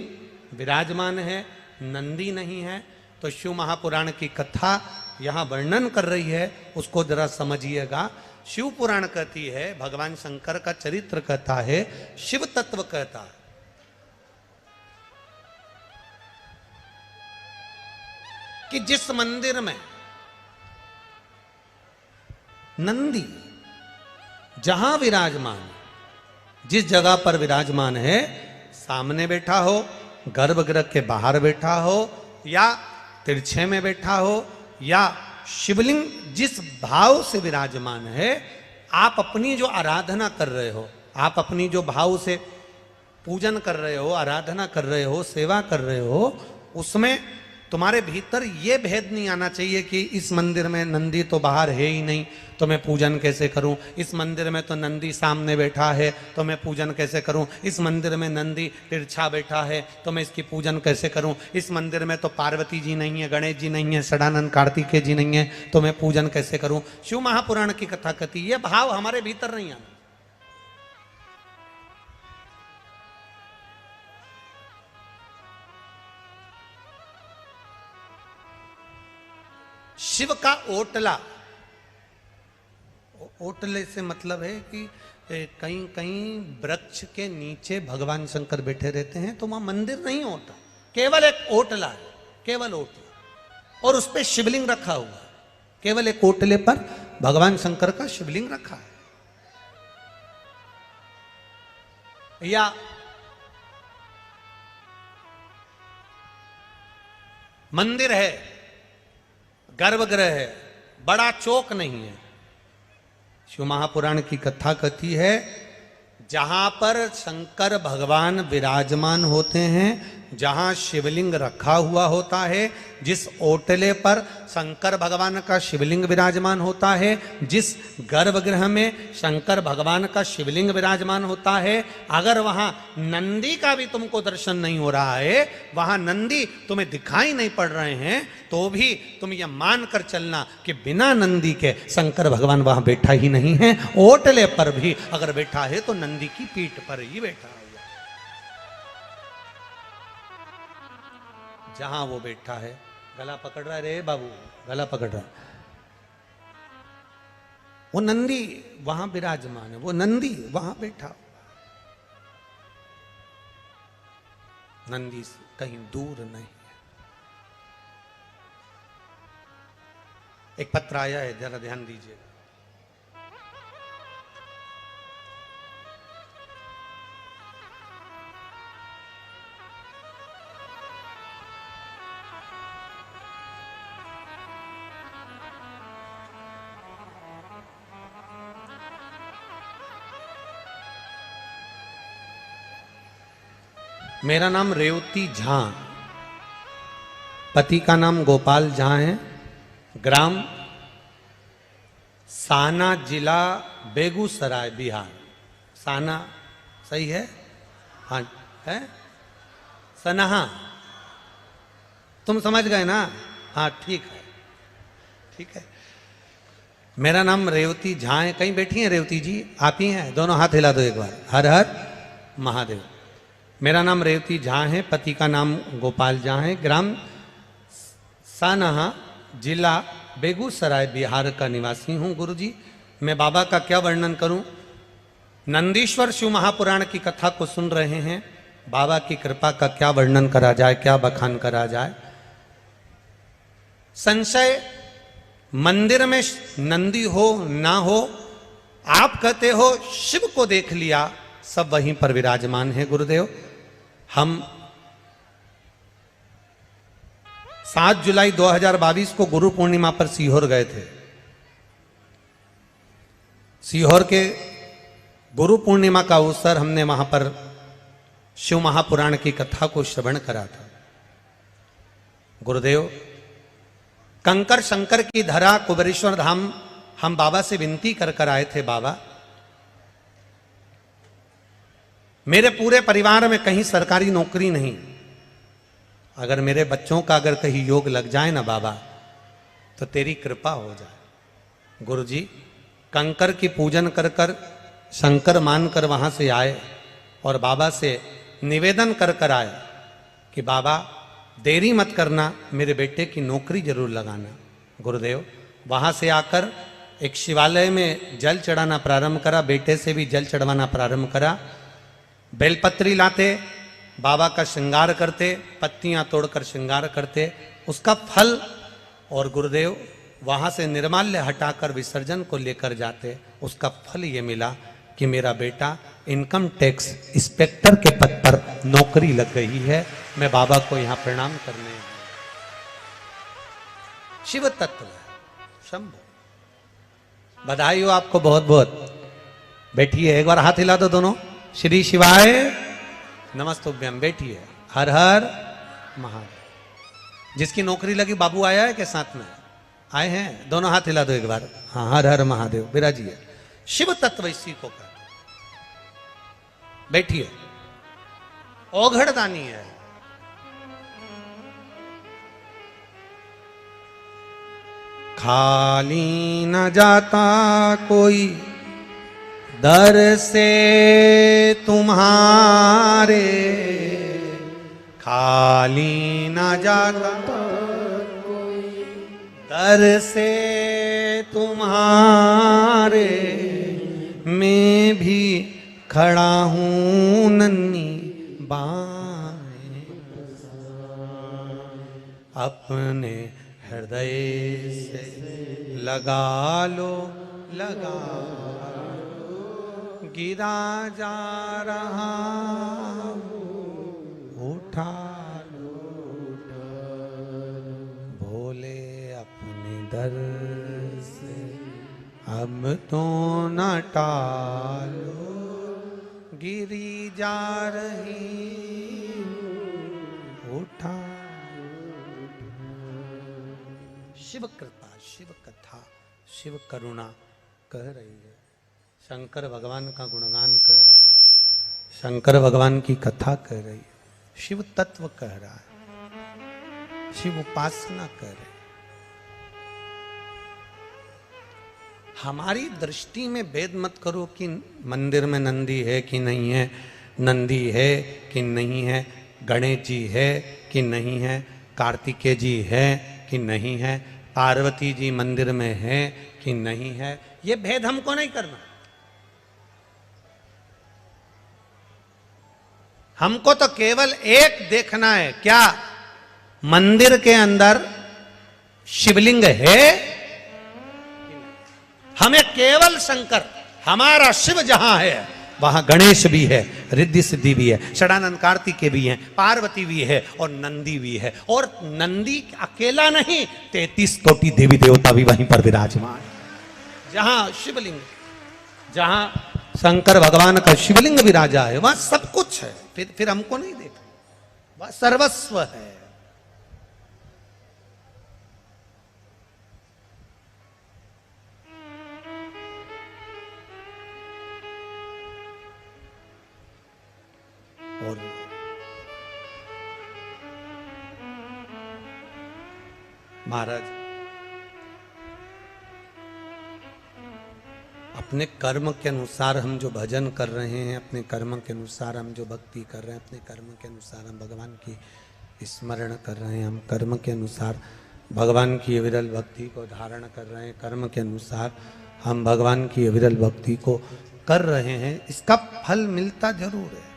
विराजमान है, नंदी नहीं है। तो शिव महापुराण की कथा यहां वर्णन कर रही है, उसको जरा समझिएगा। शिव पुराण कहती है, भगवान शंकर का चरित्र कहता है, शिव तत्व कहता है। कि जिस मंदिर में नंदी जहां विराजमान, जिस जगह पर विराजमान है, सामने बैठा हो, गर्भगृह के बाहर बैठा हो, या तिरछे में बैठा हो, या शिवलिंग जिस भाव से विराजमान है, आप अपनी जो आराधना कर रहे हो, आप अपनी जो भाव से पूजन कर रहे हो, आराधना कर रहे हो, सेवा कर रहे हो, उसमें तुम्हारे भीतर ये भेद नहीं आना चाहिए कि इस मंदिर में नंदी तो बाहर है ही नहीं, तो मैं पूजन कैसे करूं। इस मंदिर में तो नंदी सामने बैठा है, तो मैं पूजन कैसे करूं। इस मंदिर में नंदी तिरछा बैठा है, तो मैं इसकी पूजन कैसे करूं। इस मंदिर में तो पार्वती जी नहीं है, गणेश जी नहीं है, सदानंद कार्तिकेय जी नहीं है, तो मैं पूजन कैसे करूं। शिव महापुराण की कथा कथी, ये भाव हमारे भीतर नहीं आना। शिव का ओटला, ओटले से मतलब है कि कहीं कहीं वृक्ष के नीचे भगवान शंकर बैठे रहते हैं, तो वहां मंदिर नहीं होता, केवल एक ओटला है, केवल ओटला, और उस पर शिवलिंग रखा हुआ, केवल एक ओटले पर भगवान शंकर का शिवलिंग रखा है। या मंदिर है, गर्भगृह है, बड़ा चौक नहीं है। शिव महापुराण की कथा कथी है, जहां पर शंकर भगवान विराजमान होते हैं, जहां शिवलिंग रखा हुआ होता है, जिस ओटले पर शंकर भगवान का शिवलिंग विराजमान होता है, जिस गर्भगृह में शंकर भगवान का शिवलिंग विराजमान होता है, अगर वहां नंदी का भी तुमको दर्शन नहीं हो रहा है, वहां नंदी तुम्हें दिखाई नहीं पड़ रहे हैं, तो भी तुम यह मान कर चलना कि बिना नंदी के शंकर भगवान वहां बैठा ही नहीं है। ओटले पर भी अगर बैठा है तो नंदी की पीठ पर ही बैठा हुआ, जहां वो बैठा है। गला पकड़ रहा है रे बाबू, गला पकड़ रहा है। वो नंदी वहां विराजमान है, वो नंदी वहां बैठा हुआ, नंदी से कहीं दूर नहीं है। एक पत्र आया है, जरा ध्यान दीजिए। मेरा नाम रेवती झा, पति का नाम गोपाल झा है, ग्राम साना, जिला बेगूसराय, बिहार। साना सही है? हाँ है, सनहा, तुम समझ गए ना? हाँ ठीक है, ठीक है। मेरा नाम रेवती झा है। कहीं बैठी हैं रेवती जी? आप ही हैं? दोनों हाथ हिला दो एक बार। हर हर महादेव। मेरा नाम रेवती झा है, पति का नाम गोपाल झा है, ग्राम सानहा, जिला बेगूसराय, बिहार का निवासी हूँ। गुरुजी, मैं बाबा का क्या वर्णन करूं? नंदीश्वर शिव महापुराण की कथा को सुन रहे हैं, बाबा की कृपा का क्या वर्णन करा जाए, क्या बखान करा जाए। संशय मंदिर में नंदी हो ना हो, आप कहते हो शिव को देख लिया, सब वहीं पर विराजमान है। गुरुदेव, हम 7 जुलाई 2022 को गुरु पूर्णिमा पर सीहोर गए थे। सीहोर के गुरु पूर्णिमा का अवसर हमने वहां पर शिव महापुराण की कथा को श्रवण करा था। गुरुदेव, कंकर शंकर की धरा कुबेरेश्वर धाम हम बाबा से विनती कर कर आए थे, बाबा मेरे पूरे परिवार में कहीं सरकारी नौकरी नहीं, अगर मेरे बच्चों का अगर कहीं योग लग जाए ना बाबा, तो तेरी कृपा हो जाए। गुरुजी, कंकर की पूजन कर कर शंकर मानकर वहां से आए और बाबा से निवेदन कर कर आए कि बाबा देरी मत करना, मेरे बेटे की नौकरी जरूर लगाना। गुरुदेव, वहां से आकर एक शिवालय में जल चढ़ाना प्रारंभ करा, बेटे से भी जल चढ़वाना प्रारंभ करा। बेलपत्री लाते, बाबा का श्रृंगार करते, पत्तियां तोड़कर श्रृंगार करते, उसका फल, और गुरुदेव वहां से निर्माल्य हटाकर विसर्जन को लेकर जाते। उसका फल ये मिला कि मेरा बेटा इनकम टैक्स इंस्पेक्टर के पद पर नौकरी लग गई है। मैं बाबा को यहां प्रणाम करने आया। शिव तत्व शंभो, बधाई हो आपको बहुत बहुत। बैठिए, एक बार हाथ हिला दो दोनों। श्री शिवाय नमस्तुभ्यम। बैठिए। हर हर महादेव। जिसकी नौकरी लगी बाबू आया है के साथ में आए हैं? दोनों हाथ हिला दो एक बार। हाँ, हर हर महादेव। विराजिए। शिव तत्व इसी को कहते। बैठिए। औघड़दानी है। खाली न जाता कोई दर से तुम्हारे, खाली न जाता कोई दर से तुम्हारे, मैं भी खड़ा हूँ नन्ही बाएं, अपने हृदय से लगा लो, लगा लो, गिरा जा रहा उठा लो, भोले अपने दर से अब तो न टालो, गिरी जा रही उठा। शिव कृपा, शिव कथा, शिव करुणा कह रही है। शंकर भगवान का गुणगान कह रहा है, शंकर भगवान की कथा कह रही है, शिव तत्व कह रहा है, शिव उपासना कह रही है। हमारी दृष्टि में भेद मत करो कि मंदिर में नंदी है कि नहीं है, नंदी है कि नहीं है, गणेश जी है कि नहीं है, कार्तिकेय जी है कि नहीं है, पार्वती जी मंदिर में है कि नहीं है, ये भेद हमको नहीं करना। हमको तो केवल एक देखना है, क्या मंदिर के अंदर शिवलिंग है? हमें केवल शंकर, हमारा शिव जहां है वहां गणेश भी है, रिद्धि सिद्धि भी है, षडानंद कार्तिकेय भी है, पार्वती भी है और नंदी भी है। और नंदी अकेला नहीं, 33 कोटि देवी देवता भी वहीं पर विराजमान। जहां शिवलिंग, जहां शंकर भगवान का शिवलिंग विराजा है वहां सब कुछ है। फिर हमको नहीं देखना, वह सर्वस्व है। और महाराज अपने कर्म के अनुसार हम जो भजन कर रहे हैं, अपने कर्म के अनुसार हम जो भक्ति कर रहे हैं, अपने कर्म के अनुसार हम भगवान की स्मरण कर रहे हैं, हम कर्म के अनुसार भगवान की विरल भक्ति को धारण कर रहे हैं, कर्म के अनुसार हम भगवान की विरल भक्ति को कर रहे हैं, इसका फल मिलता जरूर है।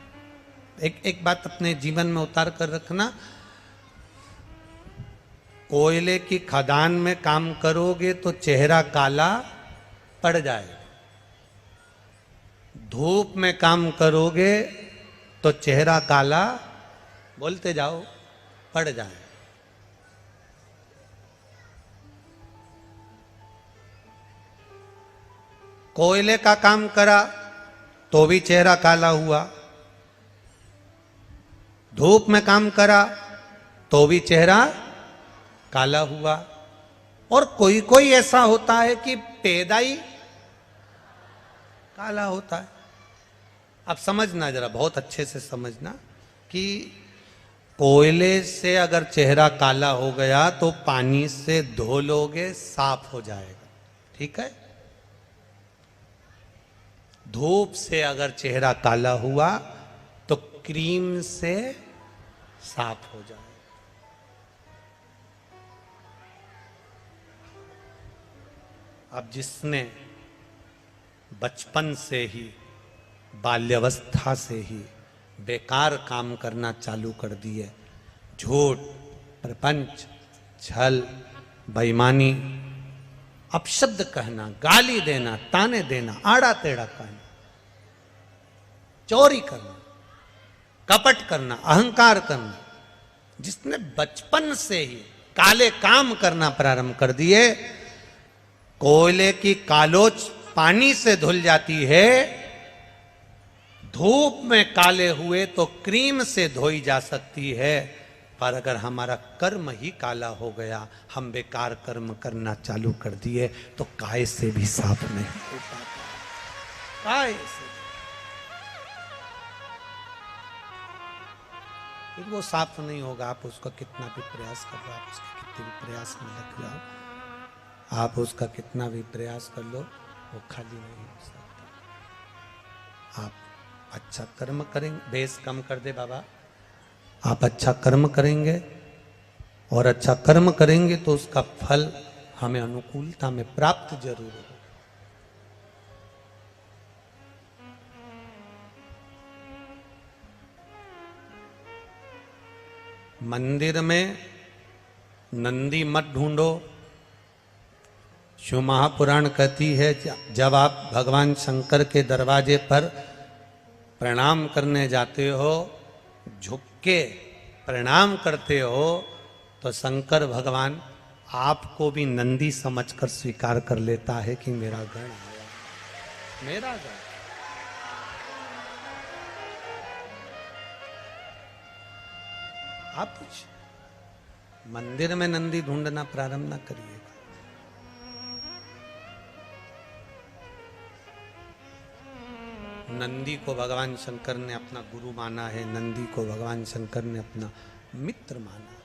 एक बात अपने जीवन में उतार कर रखना, कोयले की खदान में काम करोगे तो चेहरा काला पड़ जाएगा, धूप में काम करोगे तो चेहरा काला, बोलते जाओ, पड़ जाए। कोयले का काम करा तो भी चेहरा काला हुआ, धूप में काम करा तो भी चेहरा काला हुआ। और कोई कोई ऐसा होता है कि पैदा ही काला होता है। अब समझना, जरा बहुत अच्छे से समझना कि कोयले से अगर चेहरा काला हो गया तो पानी से धो लोगे, साफ हो जाएगा, ठीक है। धूप से अगर चेहरा काला हुआ तो क्रीम से साफ हो जाए। अब जिसने बचपन से ही, बाल्यावस्था से ही बेकार काम करना चालू कर दिए। झूठ, प्रपंच, छल, बेईमानी, अपशब्द कहना, गाली देना, ताने देना, आड़ा टेढ़ा कहना, चोरी करना, कपट करना, अहंकार करना, जिसने बचपन से ही काले काम करना प्रारंभ कर दिए। कोयले की कालोच पानी से धुल जाती है, धूप में काले हुए तो क्रीम से धोई जा सकती है, पर अगर हमारा कर्म ही काला हो गया, हम बेकार कर्म करना चालू कर दिए, तो काय से भी साफ नहीं हो पाता। काय से फिर वो साफ नहीं होगा। आप उसका कितना भी प्रयास कर लो, आप उसके कितने भी प्रयास में लग जाओ, आप उसका कितना भी प्रयास कर लो, वो खाली नहीं हो सकता। आप अच्छा कर्म करेंगे, बेस कम कर दे बाबा, आप अच्छा कर्म करेंगे और अच्छा कर्म करेंगे तो उसका फल हमें अनुकूलता में प्राप्त जरूर हो। मंदिर में नंदी मत ढूंढो। शिव महापुराण कहती है, जब आप भगवान शंकर के दरवाजे पर प्रणाम करने जाते हो, झुक के प्रणाम करते हो, तो शंकर भगवान आपको भी नंदी समझकर स्वीकार कर लेता है कि मेरा गण आया, मेरा गण। आप कुछ मंदिर में नंदी ढूंढना प्रारंभ ना करिएगा। नंदी को भगवान शंकर ने अपना गुरु माना है, नंदी को भगवान शंकर ने अपना मित्र माना।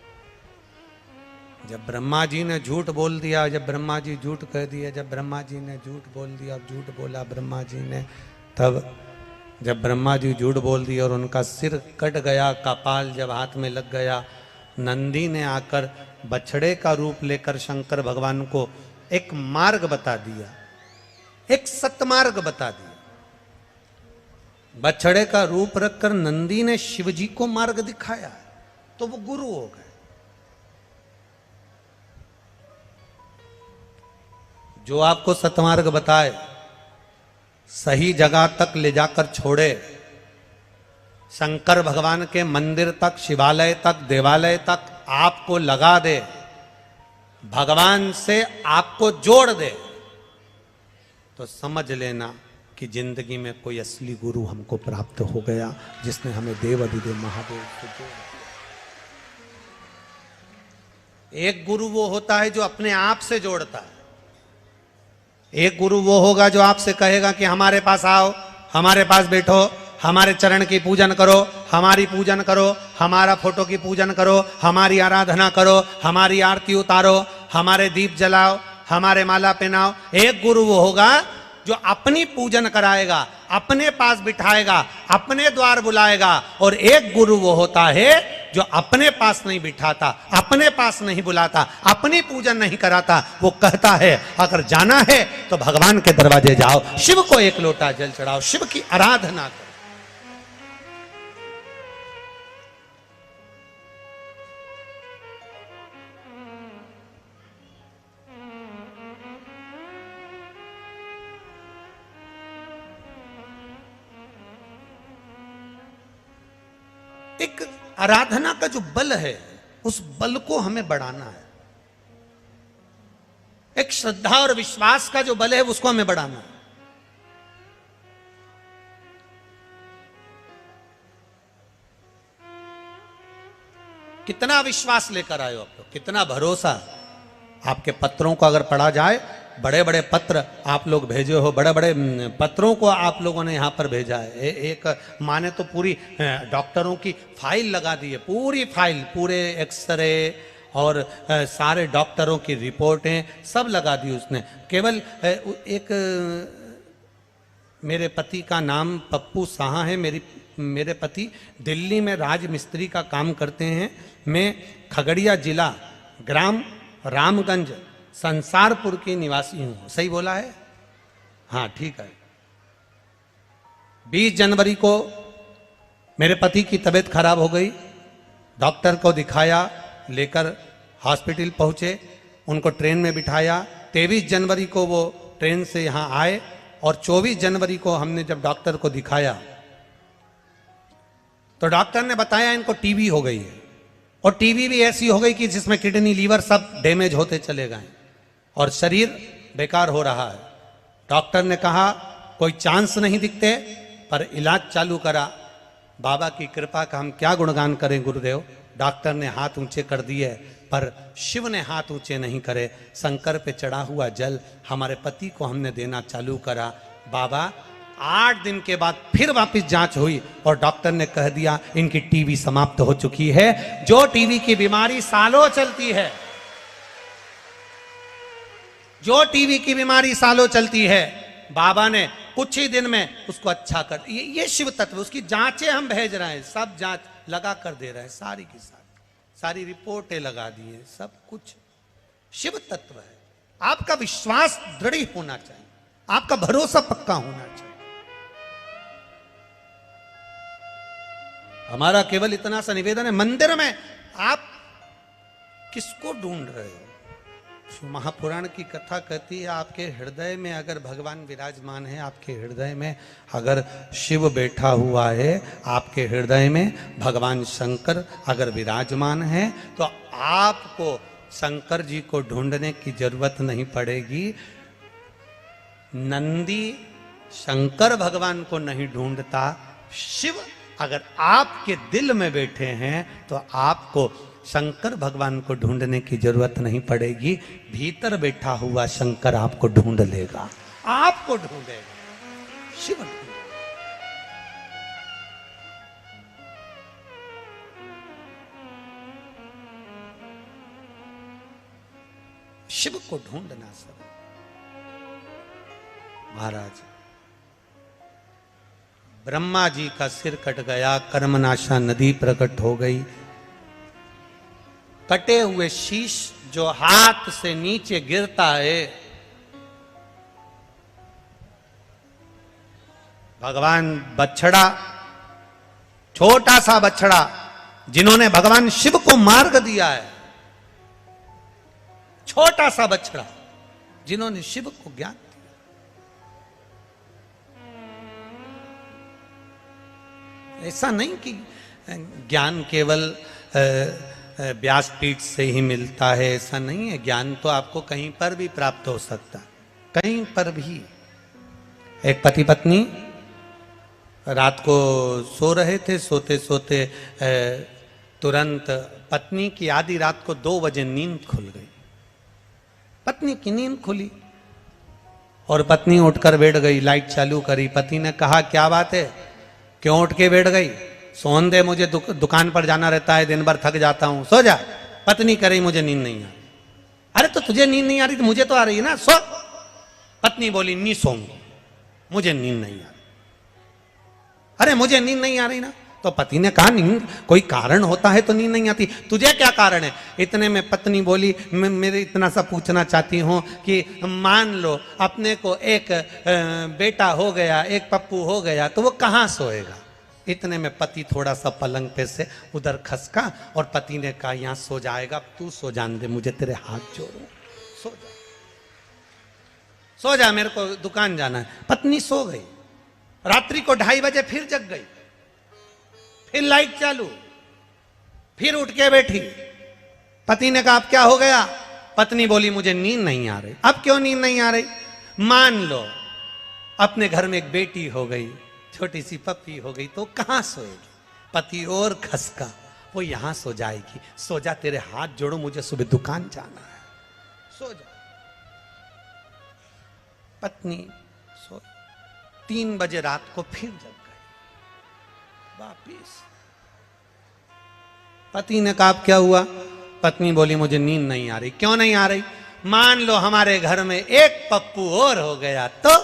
जब ब्रह्मा जी ने झूठ बोल दिया, जब ब्रह्मा जी झूठ कह दिए, जब ब्रह्मा जी ने झूठ बोल दिया, झूठ बोला ब्रह्मा जी ने, तब जब ब्रह्मा जी झूठ बोल दिया और उनका सिर कट गया, कपाल जब हाथ में लग गया, नंदी ने आकर बछड़े का रूप लेकर शंकर भगवान को एक मार्ग बता दिया, एक सतमार्ग बता दिया। बछड़े का रूप रखकर नंदी ने शिवजी को मार्ग दिखाया, तो वो गुरु हो गए। जो आपको सतमार्ग बताए, सही जगह तक ले जाकर छोड़े, शंकर भगवान के मंदिर तक, शिवालय तक, देवालय तक आपको लगा दे, भगवान से आपको जोड़ दे, तो समझ लेना कि जिंदगी में कोई असली गुरु हमको प्राप्त हो गया, जिसने हमें देव अधिदेव महादेव से जोड़ दिया। एक गुरु वो होता है जो अपने आप से जोड़ता है। एक गुरु वो होगा जो आपसे कहेगा कि हमारे पास आओ, हमारे पास बैठो, हमारे चरण की पूजन करो, हमारी पूजन करो, हमारा फोटो की पूजन करो, हमारी आराधना करो, हमारी आरती उतारो, हमारे दीप जलाओ, हमारे माला पहनाओ। एक गुरु वो होगा जो अपनी पूजन कराएगा, अपने पास बिठाएगा, अपने द्वार बुलाएगा। और एक गुरु वो होता है जो अपने पास नहीं बिठाता, अपने पास नहीं बुलाता, अपनी पूजन नहीं कराता। वो कहता है अगर जाना है तो भगवान के दरवाजे जाओ, शिव को एक लोटा जल चढ़ाओ, शिव की आराधना करो। एक आराधना का जो बल है, उस बल को हमें बढ़ाना है। एक श्रद्धा और विश्वास का जो बल है, उसको हमें बढ़ाना है। कितना विश्वास लेकर आए हो आप लोग, कितना भरोसा। आपके पत्रों को अगर पढ़ा जाए, बड़े बड़े पत्र आप लोग भेजे हो, बड़े बड़े पत्रों को आप लोगों ने यहाँ पर भेजा है। एक माँ ने तो पूरी डॉक्टरों की फाइल लगा दी है, पूरी फाइल, पूरे एक्सरे और सारे डॉक्टरों की रिपोर्टें सब लगा दी उसने। केवल एक मेरे पति का नाम पप्पू साहा है। मेरे पति दिल्ली में राज मिस्त्री का काम करते हैं। मैं खगड़िया जिला, ग्राम रामगंज, संसारपुर की निवासी हूं। सही बोला है? हाँ ठीक है। 20 जनवरी को मेरे पति की तबीयत खराब हो गई, डॉक्टर को दिखाया, लेकर हॉस्पिटल पहुंचे, उनको ट्रेन में बिठाया। 23 जनवरी को वो ट्रेन से यहाँ आए और 24 जनवरी को हमने जब डॉक्टर को दिखाया तो डॉक्टर ने बताया इनको टीबी हो गई है, और टीबी भी ऐसी हो गई कि जिसमें किडनी लीवर सब डैमेज होते चले गए और शरीर बेकार हो रहा है। डॉक्टर ने कहा कोई चांस नहीं दिखते, पर इलाज चालू करा। बाबा की कृपा का हम क्या गुणगान करें गुरुदेव। डॉक्टर ने हाथ ऊंचे कर दिए, पर शिव ने हाथ ऊंचे नहीं करे। शंकर पे चढ़ा हुआ जल हमारे पति को हमने देना चालू करा। बाबा 8 दिन के बाद फिर वापस जांच हुई और डॉक्टर ने कह दिया इनकी टीबी समाप्त हो चुकी है। जो टीबी की बीमारी सालों चलती है, जो टीबी की बीमारी सालों चलती है, बाबा ने कुछ ही दिन में उसको अच्छा कर। ये शिव तत्व, उसकी जांचें हम भेज रहे हैं, सब जांच लगा कर दे रहे हैं, सारी की सारी रिपोर्टें लगा दी हैं, सब कुछ शिव तत्व है। आपका विश्वास दृढ़ होना चाहिए, आपका भरोसा पक्का होना चाहिए। हमारा केवल इतना सा निवेदन है, मंदिर में आप किसको ढूंढ रहे हो? महापुराण की कथा कहती है आपके हृदय में अगर भगवान विराजमान है, आपके हृदय में अगर शिव बैठा हुआ है, आपके हृदय में भगवान शंकर अगर विराजमान है, तो आपको शंकर जी को ढूंढने की जरूरत नहीं पड़ेगी। नंदी शंकर भगवान को नहीं ढूंढता, शिव अगर आपके दिल में बैठे हैं तो आपको शंकर भगवान को ढूंढने की जरूरत नहीं पड़ेगी। भीतर बैठा हुआ शंकर आपको ढूंढ लेगा, आपको ढूंढेगा, शिव ढूंढेगा। शिव को ढूंढना सब। महाराज ब्रह्मा जी का सिर कट गया, कर्मनाशा नदी प्रकट हो गई। कटे हुए शीश जो हाथ से नीचे गिरता है, भगवान बछड़ा, छोटा सा बछड़ा जिन्होंने भगवान शिव को मार्ग दिया है, छोटा सा बछड़ा जिन्होंने शिव को ज्ञान दिया। ऐसा नहीं कि ज्ञान केवल व्यासपीठ से ही मिलता है, ऐसा नहीं है। ज्ञान तो आपको कहीं पर भी प्राप्त हो सकता, कहीं पर भी। एक पति पत्नी रात को सो रहे थे, सोते सोते तुरंत पत्नी की आधी रात को 2 बजे नींद खुल गई। पत्नी की नींद खुली और पत्नी उठकर बैठ गई, लाइट चालू करी। पति ने कहा क्या बात है, क्यों उठ के बैठ गई? सोन दे, मुझे दुकान पर जाना रहता है, दिन भर थक जाता हूं, सो जा। पत्नी कह रही मुझे नींद नहीं आ रही। अरे तो तुझे नींद नहीं आ रही तो मुझे तो आ रही है ना, सो। पत्नी बोली नहीं सोऊंगी, मुझे नींद नहीं आ रही। अरे मुझे नींद नहीं आ रही ना। तो पति ने कहा नींद कोई कारण होता है तो नींद नहीं आती, तुझे क्या कारण है? इतने में पत्नी बोली मेरे इतना सा पूछना चाहती हूं कि मान लो अपने को एक बेटा हो गया, एक पप्पू हो गया, तो वो कहाँ सोएगा? इतने में पति थोड़ा सा पलंग पे से उधर खसका और पति ने कहा यहां सो जाएगा, तू सो जान दे, मुझे तेरे हाथ जोड़ू, सो जा, सो जा, मेरे को दुकान जाना है। पत्नी सो गई। रात्रि को 2:30 बजे फिर जग गई, फिर लाइट चालू, फिर उठ के बैठी। पति ने कहा अब क्या हो गया? पत्नी बोली मुझे नींद नहीं आ रही। अब क्यों नींद नहीं आ रही? मान लो अपने घर में एक बेटी हो गई, छोटी सी पप्पी हो गई, तो कहां सोएगी? पति और खसका, वो यहां सो जाएगी। सो जा, तेरे हाथ जोड़ो, मुझे सुबह दुकान जाना है, सो जा। पत्नी सो, 3 बजे रात को फिर जग गई वापिस। पति ने कहा क्या हुआ? पत्नी बोली मुझे नींद नहीं आ रही। क्यों नहीं आ रही? मान लो हमारे घर में एक पप्पू और हो गया तो?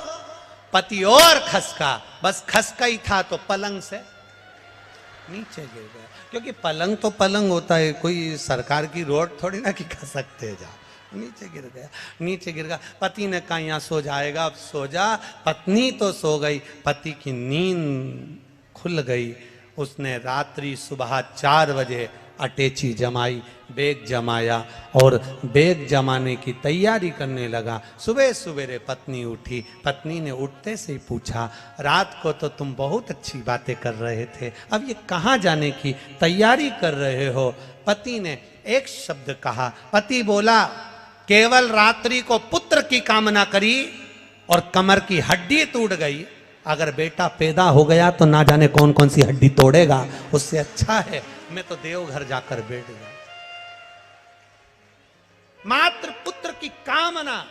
पति और खसका, बस खसका ही था तो पलंग से नीचे गिर गया। क्योंकि पलंग तो पलंग होता है, कोई सरकार की रोड थोड़ी ना कि खसकते जा। नीचे गिर गया, नीचे गिर गया। पति ने कहा यहाँ सो जाएगा, अब सो जा। पत्नी तो सो गई, पति की नींद खुल गई। उसने रात्रि सुबह 4 बजे अटैची जमाई, बेग जमाया और बेग जमाने की तैयारी करने लगा। सुबह सवेरे पत्नी उठी। पत्नी ने उठते से ही पूछा, रात को तो तुम बहुत अच्छी बातें कर रहे थे, अब ये कहाँ जाने की तैयारी कर रहे हो? पति ने एक शब्द कहा। पति बोला, केवल रात्रि को पुत्र की कामना करी और कमर की हड्डी टूट गई। अगर बेटा पैदा हो गया तो ना जाने कौन कौन सी हड्डी तोड़ेगा, उससे अच्छा है मैं तो देवघर जाकर बैठ गया। मात्र पुत्र की कामना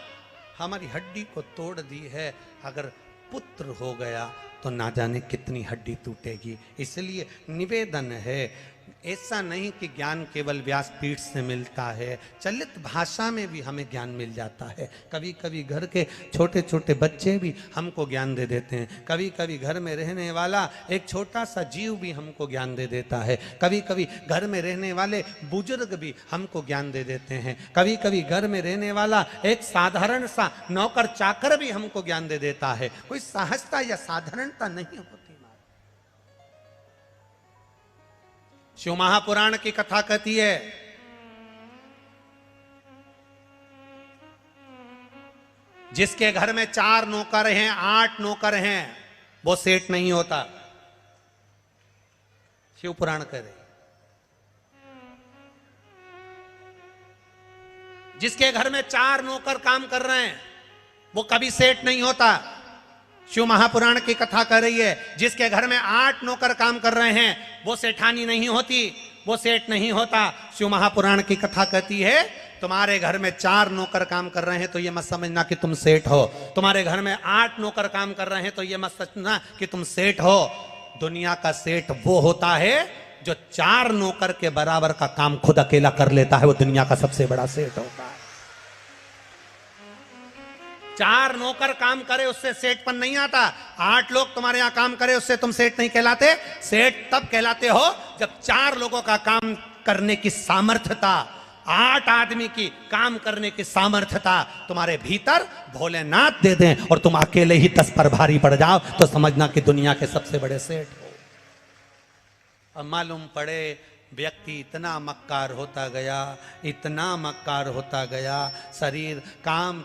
हमारी हड्डी को तोड़ दी है। अगर पुत्र हो गया तो ना जाने कितनी हड्डी टूटेगी। इसलिए निवेदन है, ऐसा नहीं कि ज्ञान केवल व्यासपीठ से मिलता है, चलित भाषा में भी हमें ज्ञान मिल जाता है। कभी कभी घर के छोटे छोटे बच्चे भी हमको ज्ञान दे देते हैं। कभी कभी घर में रहने वाला एक छोटा सा जीव भी हमको ज्ञान दे देता है। कभी कभी घर में रहने वाले बुजुर्ग भी हमको ज्ञान दे देते हैं। कभी कभी घर में रहने वाला एक साधारण सा नौकर चाकर भी हमको ज्ञान दे देता है। कोई सहजता या साधारणता नहीं होती। शिव महापुराण की कथा कहती है, जिसके घर में 4 नौकर हैं, 8 नौकर हैं, वो सेठ नहीं होता। शिव पुराण कह रहे, जिसके घर में 4 नौकर काम कर रहे हैं वो कभी सेठ नहीं होता। शिव महापुराण की कथा कर रही है, जिसके घर में 8 नौकर काम कर रहे हैं वो सेठानी नहीं होती, वो सेठ नहीं होता। शिव महापुराण की कथा कहती है, तुम्हारे घर में 4 नौकर काम कर रहे हैं तो ये मत समझना कि तुम सेठ हो। तुम्हारे घर में 8 नौकर काम कर रहे हैं तो ये मत समझना कि तुम सेठ हो। दुनिया का सेठ वो होता है जो 4 नौकर के बराबर का काम खुद अकेला कर लेता है, वो दुनिया का सबसे बड़ा सेठ होता है। 4 नौकर काम करे उससे सेठपन नहीं आता। 8 लोग तुम्हारे यहां काम करे उससे तुम सेठ नहीं कहलाते। सेठ तब कहलाते हो जब 4 लोगों का काम करने की सामर्थ्यता, 8 आदमी की काम करने की सामर्थ्यता तुम्हारे भीतर भोलेनाथ दे दें और तुम अकेले ही 10 पर भारी पड़ जाओ तो समझना कि दुनिया के सबसे बड़े सेठ हो। अब मालूम पड़े व्यक्ति इतना मक्कार होता गया, इतना मक्कार होता गया, शरीर काम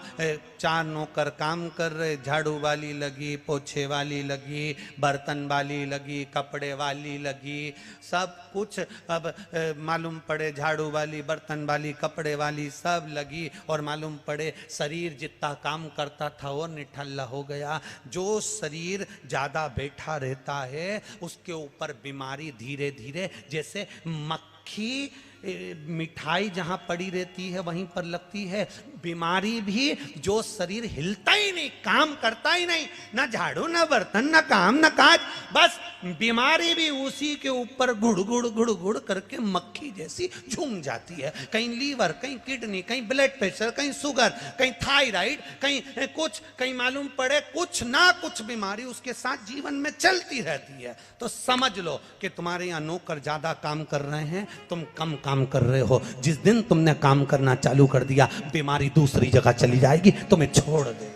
4 नौकर काम कर रहे, झाड़ू वाली लगी, पोछे वाली लगी, बर्तन वाली लगी, कपड़े वाली लगी, सब कुछ अब मालूम पड़े झाड़ू वाली, बर्तन वाली, कपड़े वाली सब लगी और मालूम पड़े शरीर जितना काम करता था वो निठल्ला हो गया। जो शरीर ज़्यादा बैठा रहता है उसके ऊपर बीमारी धीरे धीरे, जैसे मक्खी मिठाई जहां पड़ी रहती है वहीं पर लगती है, बीमारी भी जो शरीर हिलता ही नहीं, काम करता ही नहीं, ना झाड़ू ना बर्तन ना काम ना काज, बस बीमारी भी उसी के ऊपर गुड़ गुड़ गुड़ गुड़ करके मक्खी जैसी झूम जाती है। कहीं लीवर, कहीं किडनी, कहीं ब्लड प्रेशर, कहीं शुगर, कहीं थायराइड, कहीं कुछ, कहीं मालूम पड़े कुछ ना कुछ बीमारी उसके साथ जीवन में चलती रहती है। तो समझ लो कि तुम्हारे यहाँ नौकर ज्यादा काम कर रहे हैं, तुम कम काम कर रहे हो। जिस दिन तुमने काम करना चालू कर दिया बीमारी दूसरी जगह चली जाएगी, तुम्हें छोड़ दे।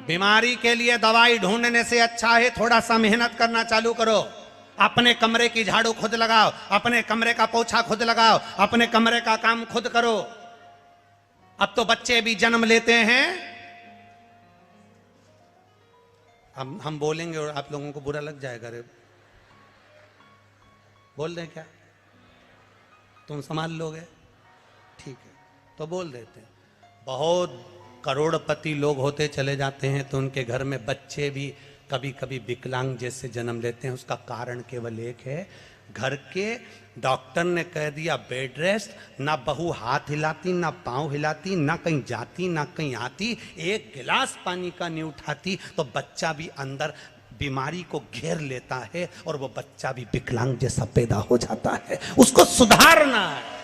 बीमारी के लिए दवाई ढूंढने से अच्छा है थोड़ा सा मेहनत करना चालू करो। अपने कमरे की झाड़ू खुद लगाओ, अपने कमरे का पोछा खुद लगाओ, अपने कमरे का काम खुद करो। अब तो बच्चे भी जन्म लेते हैं, हम बोलेंगे और आप लोगों को बुरा लग जाएगा। रे बोल दें क्या? तुम संभाल लोगे? ठीक है तो बोल देते हैं। बहुत करोड़पति लोग होते चले जाते हैं तो उनके घर में बच्चे भी कभी कभी विकलांग जैसे जन्म लेते हैं। उसका कारण केवल एक है, घर के डॉक्टर ने कह दिया बेड रेस्ट, ना बहू हाथ हिलाती, ना पांव हिलाती, ना कहीं जाती ना कहीं आती, एक गिलास पानी का नहीं उठाती, तो बच्चा भी अंदर बीमारी को घेर लेता है और वो बच्चा भी विकलांग जैसा पैदा हो जाता है। उसको सुधारना है।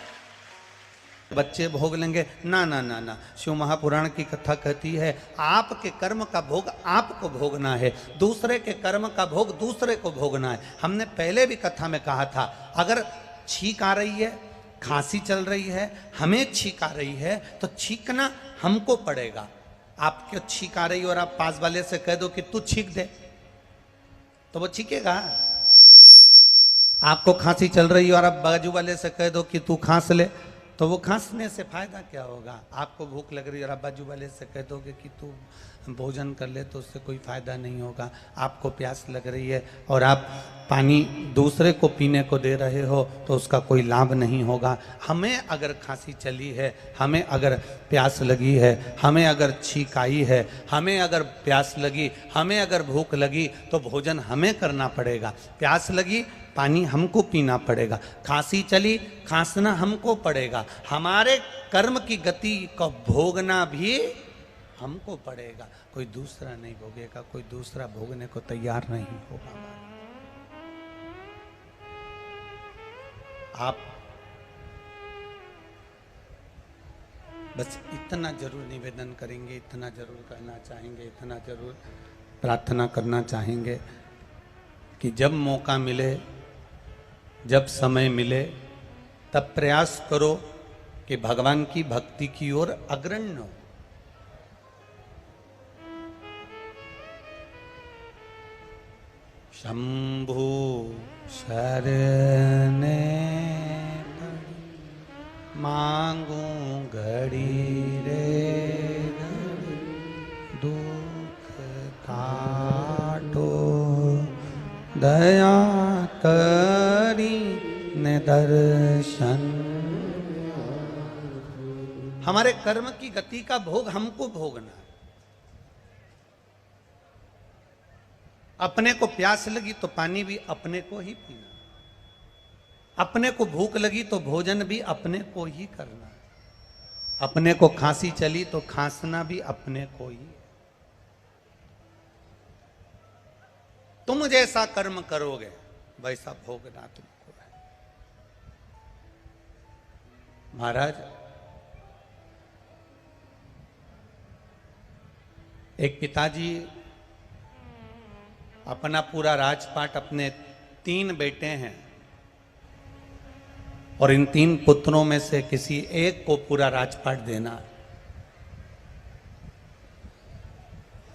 बच्चे भोग लेंगे ना ना ना ना। शिव महापुराण की कथा कहती है आपके कर्म का भोग आपको भोगना है, दूसरे के कर्म का भोग दूसरे को भोगना है। हमने पहले भी कथा में कहा था, अगर छींक आ रही है खांसी चल रही है, हमें छींक आ रही है, तो छींकना हमको पड़ेगा। आपको छींक आ रही और आप पास वाले से कह दो कि तू छींक दे, तो वो छींकेगा? आपको खांसी चल रही है और आप बाजू वाले से कह दो कि तू खांस ले, तो वो खांसने से फायदा क्या होगा? आपको भूख लग रही है और आप बाजू वाले से कह दोगे कि तू भोजन कर ले, तो उससे कोई फायदा नहीं होगा। आपको प्यास लग रही है और आप पानी दूसरे को पीने को दे रहे हो, तो उसका कोई लाभ नहीं होगा। हमें अगर खांसी चली है, हमें अगर प्यास लगी है, हमें अगर छींक आई है, हमें अगर प्यास लगी, हमें अगर भूख लगी, तो भोजन हमें करना पड़ेगा। प्यास लगी, पानी हमको पीना पड़ेगा। खांसी चली, खांसना हमको पड़ेगा। हमारे कर्म की गति को भोगना भी हमको पड़ेगा। कोई दूसरा नहीं भोगेगा, कोई दूसरा भोगने को तैयार नहीं होगा। आप बस इतना जरूर निवेदन करेंगे, इतना जरूर कहना चाहेंगे, इतना जरूर प्रार्थना करना चाहेंगे कि जब मौका मिले, जब समय मिले, तब प्रयास करो कि भगवान की भक्ति की ओर अग्रणी हो। शंभु शरणे मांगू घड़ी रे दुख काटो, दया करी ने दर्शन। हमारे कर्म की गति का भोग हमको भोगना। अपने को प्यास लगी तो पानी भी अपने को ही पीना, अपने को भूख लगी तो भोजन भी अपने को ही करना, अपने को खांसी चली तो खांसना भी अपने को ही। तुम जैसा कर्म करोगे वैसा भोगना तुमको है। महाराज, एक पिताजी अपना पूरा राजपाट, अपने 3 बेटे हैं और इन 3 पुत्रों में से किसी एक को पूरा राजपाट देना है।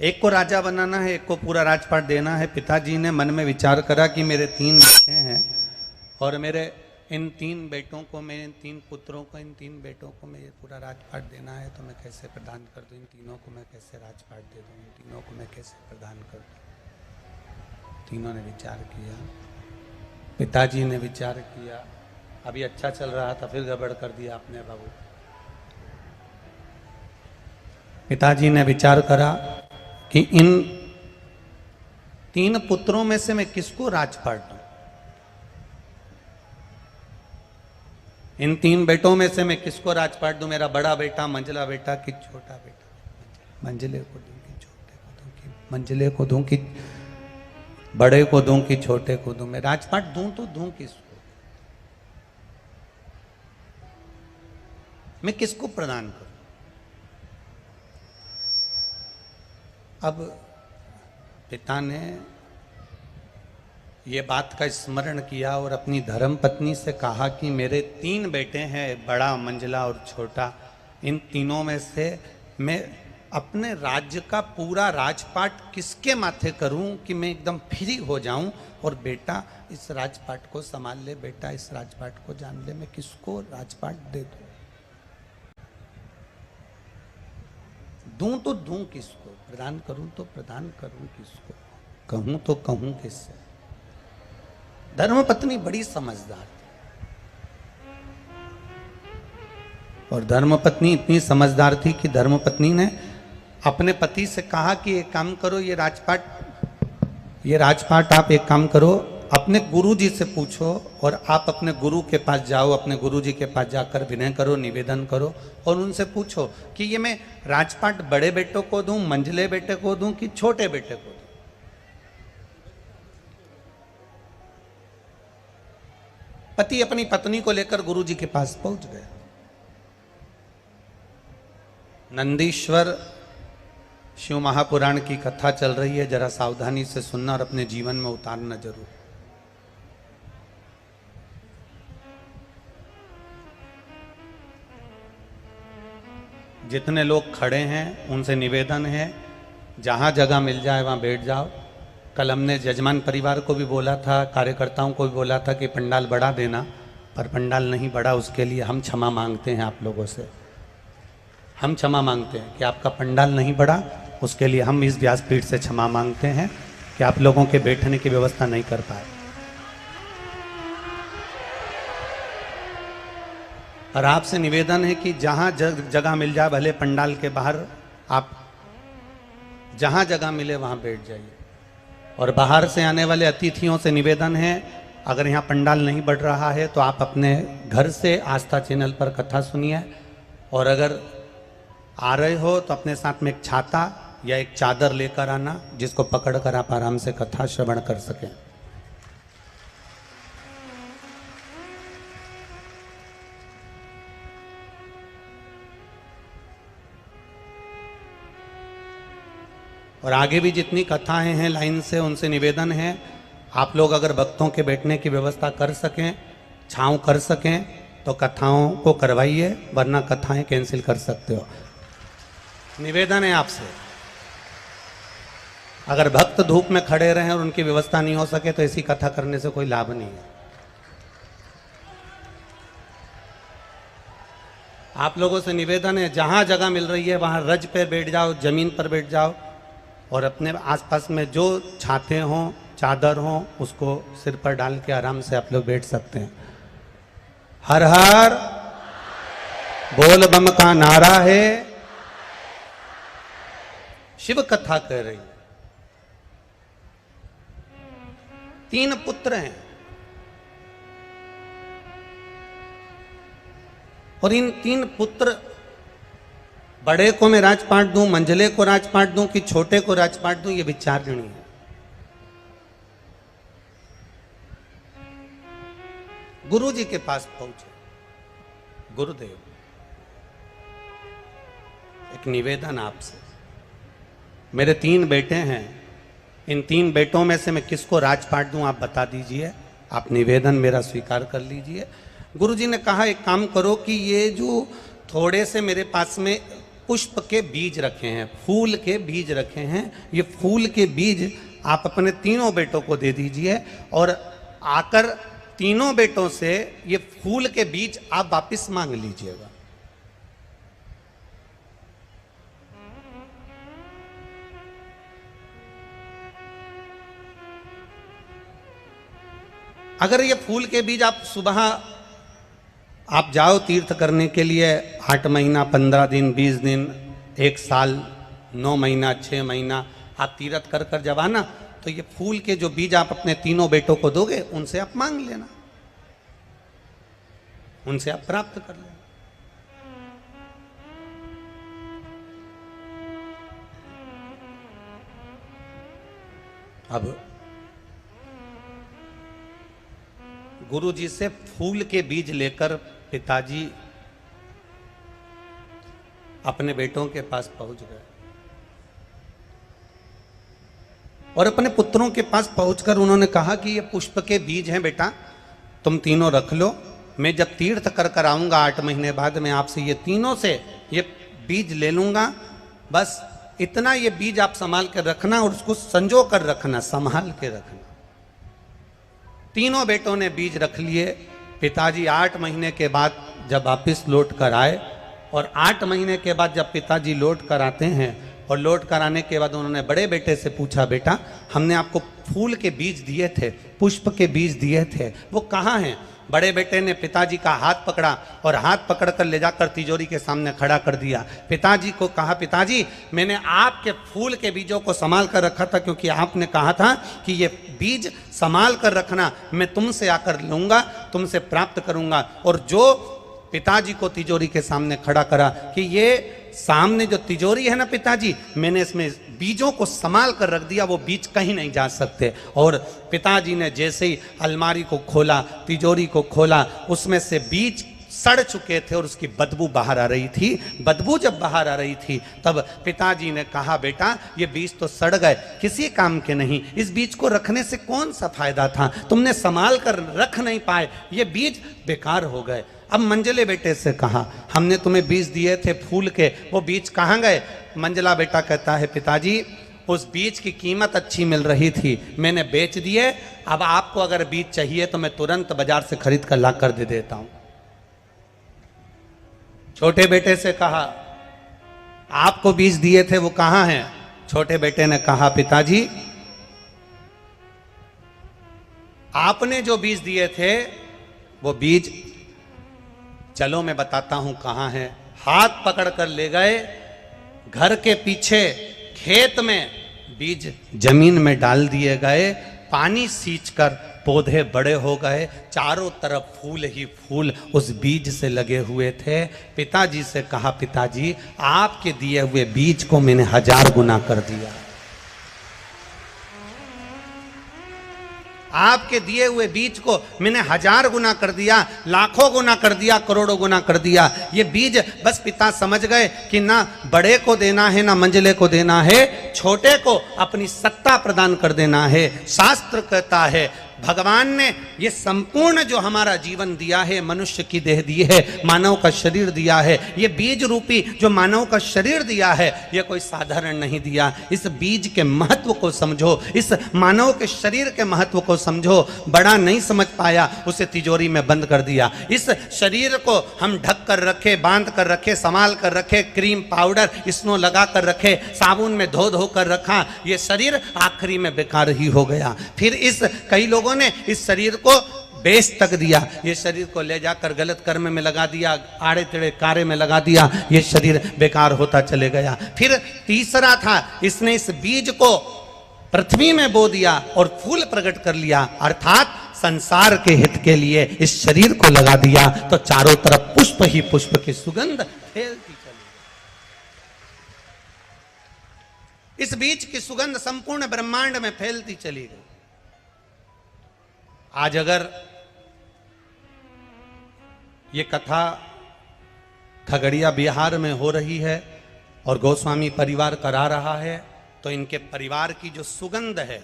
एक को राजा बनाना है, एक को पूरा राजपाट देना है। पिताजी ने मन में विचार करा कि मेरे 3 बेटे हैं और मेरे इन 3 बेटों को, मैं इन 3 पुत्रों को, इन 3 बेटों को मैं पूरा राजपाट देना है, तो मैं कैसे प्रदान कर दूं? इन तीनों को मैं कैसे राजपाट दे दूं? इन तीनों को मैं कैसे प्रदान कर दूं? तीनों ने विचार किया, पिताजी ने विचार किया। अभी अच्छा चल रहा था, फिर गड़बड़ कर दिया आपने बाबू। पिताजी ने विचार करा कि इन 3 पुत्रों में से मैं किसको राजपाट दूं? इन 3 बेटों में से मैं किसको राजपाट दूं? मेरा बड़ा बेटा, मंझला बेटा कि छोटा बेटा? मंझले को दूं कि छोटे को दूं? कि मंझले को दूं कि बड़े को दूं कि छोटे को दूं? मैं राजपाट दूं तो दूं किसको? मैं किसको प्रदान करूं? अब पिता ने ये बात का स्मरण किया और अपनी धर्म पत्नी से कहा कि मेरे 3 बेटे हैं, बड़ा, मंझला और छोटा। इन तीनों में से मैं अपने राज्य का पूरा राजपाट किसके माथे करूं कि मैं एकदम फ्री हो जाऊं और बेटा इस राजपाट को संभाल ले, बेटा इस राजपाट को जान ले। मैं किसको राजपाट दे दूं तो दूं किसको? प्रदान करूं तो प्रदान करूं किसको? कहूं तो कहूं किससे? धर्मपत्नी बड़ी समझदार थी और धर्मपत्नी इतनी समझदार थी कि धर्मपत्नी ने अपने पति से कहा कि एक काम करो, ये राजपाट आप एक काम करो, अपने गुरुजी से पूछो और आप अपने गुरु के पास जाओ, अपने गुरुजी के पास जाकर विनय करो, निवेदन करो और उनसे पूछो कि ये मैं राजपाट बड़े बेटों को दूं, मंझले बेटे को दूं कि छोटे बेटे को दूं? पति अपनी पत्नी को लेकर गुरुजी के पास पहुंच गए। नंदीश्वर शिव महापुराण की कथा चल रही है, जरा सावधानी से सुनना और अपने जीवन में उतारना जरूर। जितने लोग खड़े हैं उनसे निवेदन है, जहाँ जगह मिल जाए वहाँ बैठ जाओ। कल हमने जजमान परिवार को भी बोला था, कार्यकर्ताओं को भी बोला था कि पंडाल बढ़ा देना, पर पंडाल नहीं बढ़ा। उसके लिए हम क्षमा मांगते हैं आप लोगों से। हम क्षमा मांगते हैं कि आपका पंडाल नहीं बढ़ा, उसके लिए हम इस व्यासपीठ से क्षमा मांगते हैं कि आप लोगों के बैठने की व्यवस्था नहीं कर पाए। और आपसे निवेदन है कि जहाँ जगह मिल जाए, भले पंडाल के बाहर, आप जहाँ जगह मिले वहाँ बैठ जाइए। और बाहर से आने वाले अतिथियों से निवेदन है, अगर यहाँ पंडाल नहीं बढ़ रहा है तो आप अपने घर से आस्था चैनल पर कथा सुनिए। और अगर आ रहे हो तो अपने साथ में एक छाता या एक चादर लेकर आना, जिसको पकड़कर आप आराम से कथा श्रवण कर सकें। और आगे भी जितनी कथाएं हैं लाइन से, उनसे निवेदन है, आप लोग अगर भक्तों के बैठने की व्यवस्था कर सकें, छांव कर सकें, तो कथाओं को करवाइए, वरना कथाएं कैंसिल कर सकते हो। निवेदन है आपसे। अगर भक्त धूप में खड़े रहें और उनकी व्यवस्था नहीं हो सके तो ऐसी कथा करने से कोई लाभ नहीं है। आप लोगों से निवेदन है, जहां जगह मिल रही है वहां रज पे बैठ जाओ, जमीन पर बैठ जाओ, और अपने आसपास में जो छाते हों, चादर हों, उसको सिर पर डाल के आराम से आप लोग बैठ सकते हैं। हर हर बोल बम का नारा है। शिव कथा कह रही है। 3 पुत्र हैं और इन 3 पुत्र, बड़े को मैं राजपाट दूं, मंझले को राजपाट दूं कि छोटे को राजपाट दूं, ये विचारणी है। गुरु जी के पास पहुंचे। गुरुदेव, एक निवेदन आपसे, मेरे 3 बेटे हैं, इन 3 बेटों में से मैं किसको राजपाट दूं आप बता दीजिए। आप निवेदन मेरा स्वीकार कर लीजिए। गुरु जी ने कहा एक काम करो कि ये जो थोड़े से मेरे पास में पुष्प के बीज रखे हैं, फूल के बीज रखे हैं, ये फूल के बीज आप अपने 3 बेटों को दे दीजिए और आकर 3 बेटों से ये फूल के बीज आप वापस मांग लीजिएगा। अगर ये फूल के बीज आप सुबह आप जाओ तीर्थ करने के लिए, 8 महीना, 15 दिन, 20 दिन, 1 साल, 9 महीना, 6 महीना आप तीर्थ कर कर जब आना, तो ये फूल के जो बीज आप अपने 3 बेटों को दोगे, उनसे आप मांग लेना, उनसे आप प्राप्त कर लेना। अब गुरु जी से फूल के बीज लेकर पिताजी अपने बेटों के पास पहुंच गए और अपने पुत्रों के पास पहुंचकर उन्होंने कहा कि ये पुष्प के बीज हैं बेटा, तुम तीनों रख लो। मैं जब तीर्थ कर कर आऊंगा 8 महीने बाद, मैं आपसे ये तीनों से ये बीज ले लूंगा। बस इतना ये बीज आप संभाल कर रखना और उसको संजो कर रखना, संभाल के रखना। तीनों बेटों ने बीज रख लिए। पिताजी 8 महीने के बाद जब वापिस लौट कर आए, और 8 महीने के बाद जब पिताजी लौट कर आते हैं और लौट कर आने के बाद उन्होंने बड़े बेटे से पूछा, बेटा हमने आपको फूल के बीज दिए थे, पुष्प के बीज दिए थे, वो कहाँ हैं? बड़े बेटे ने पिताजी का हाथ पकड़ा और हाथ पकड़कर ले जाकर तिजोरी के सामने खड़ा कर दिया। पिताजी को कहा, पिताजी मैंने आपके फूल के बीजों को संभाल कर रखा था, क्योंकि आपने कहा था कि ये बीज संभाल कर रखना, मैं तुमसे आकर लूंगा, तुमसे प्राप्त करूंगा। और जो पिताजी को तिजोरी के सामने खड़ा करा कि ये सामने जो तिजोरी है ना पिताजी, मैंने इसमें बीजों को संभाल कर रख दिया, वो बीज कहीं नहीं जा सकते। और पिताजी ने जैसे ही अलमारी को खोला, तिजोरी को खोला, उसमें से बीज सड़ चुके थे और उसकी बदबू बाहर आ रही थी। बदबू जब बाहर आ रही थी तब पिताजी ने कहा, बेटा ये बीज तो सड़ गए, किसी काम के नहीं, इस बीज को रखने से कौन सा फायदा था, तुमने संभाल कर रख नहीं पाए, ये बीज बेकार हो गए। अब मंजले बेटे से कहा, हमने तुम्हें बीज दिए थे फूल के, वो बीज कहाँ गए? मंजला बेटा कहता है, पिताजी उस बीज की कीमत अच्छी मिल रही थी, मैंने बेच दिए। अब आपको अगर बीज चाहिए तो मैं तुरंत बाजार से खरीद कर ला कर दे देता हूं। छोटे बेटे से कहा, आपको बीज दिए थे वो कहां हैं? छोटे बेटे ने कहा, पिताजी आपने जो बीज दिए थे वो बीज, चलो मैं बताता हूं कहां है। हाथ पकड़ कर ले गए, घर के पीछे खेत में बीज जमीन में डाल दिए गए, पानी सींचकर पौधे बड़े हो गए, चारों तरफ फूल ही फूल उस बीज से लगे हुए थे। पिताजी से कहा, पिताजी आपके दिए हुए बीज को मैंने 1000 गुना कर दिया, आपके दिए हुए बीज को मैंने 1000 गुना कर दिया, लाखों गुना कर दिया, करोड़ों गुना कर दिया। ये बीज बस पिता समझ गए कि ना बड़े को देना है ना मंझले को देना है, छोटे को अपनी सत्ता प्रदान कर देना है। शास्त्र कहता है भगवान ने ये संपूर्ण जो हमारा जीवन दिया है, मनुष्य की देह दी है, मानव का शरीर दिया है, ये बीज रूपी जो मानव का शरीर दिया है, ये कोई साधारण नहीं दिया। इस बीज के महत्व को समझो, इस मानव के शरीर के महत्व को समझो। बड़ा नहीं समझ पाया, उसे तिजोरी में बंद कर दिया। इस शरीर को हम ढक कर रखे, बांध कर रखे, संभाल कर रखे, क्रीम पाउडर स्नो लगा कर रखे, साबुन में धो धो कर रखा, ये शरीर आखिरी में बेकार ही हो गया। फिर इस कई लोगों ने इस शरीर को बेच तक दिया, ये शरीर को ले जाकर गलत कर्म में लगा दिया, आड़े टेढ़े कार्य में लगा दिया, ये शरीर बेकार होता चले गया। फिर तीसरा था, इसने इस बीज को पृथ्वी में बो दिया और फूल प्रकट कर लिया, अर्थात संसार के हित के लिए इस शरीर को लगा दिया, तो चारों तरफ पुष्प ही पुष्प की सुगंध फैलती चली। इस बीज की सुगंध संपूर्ण ब्रह्मांड में फैलती चली गई। आज अगर ये कथा खगड़िया बिहार में हो रही है और गोस्वामी परिवार करा रहा है, तो इनके परिवार की जो सुगंध है,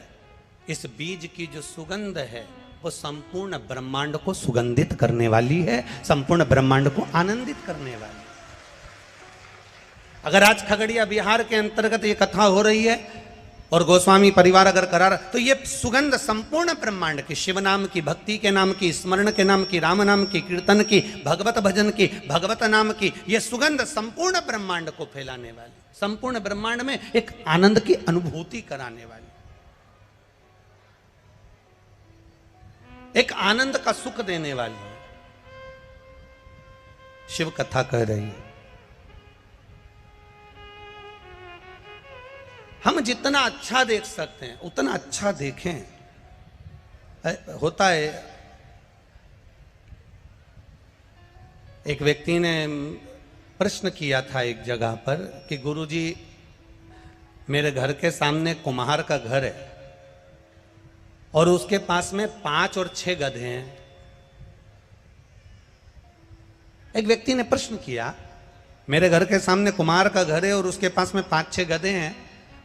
इस बीज की जो सुगंध है, वो संपूर्ण ब्रह्मांड को सुगंधित करने वाली है, संपूर्ण ब्रह्मांड को आनंदित करने वाली है। अगर आज खगड़िया बिहार के अंतर्गत ये कथा हो रही है और गोस्वामी परिवार अगर करा रहा, तो ये सुगंध संपूर्ण ब्रह्मांड की, शिव नाम की, भक्ति के नाम की, स्मरण के नाम की, राम नाम की, कीर्तन की, भगवत भजन की, भगवत नाम की, ये सुगंध संपूर्ण ब्रह्मांड को फैलाने वाली, संपूर्ण ब्रह्मांड में एक आनंद की अनुभूति कराने वाली, एक आनंद का सुख देने वाली शिव कथा कह रही है। हम जितना अच्छा देख सकते हैं उतना अच्छा देखें। होता है, एक व्यक्ति ने प्रश्न किया था एक जगह पर कि गुरुजी मेरे घर के सामने कुम्हार का घर है और उसके पास में 5 और 6 गधे हैं। एक व्यक्ति ने प्रश्न किया, मेरे घर के सामने कुम्हार का घर है और उसके पास में 5-6 गधे हैं,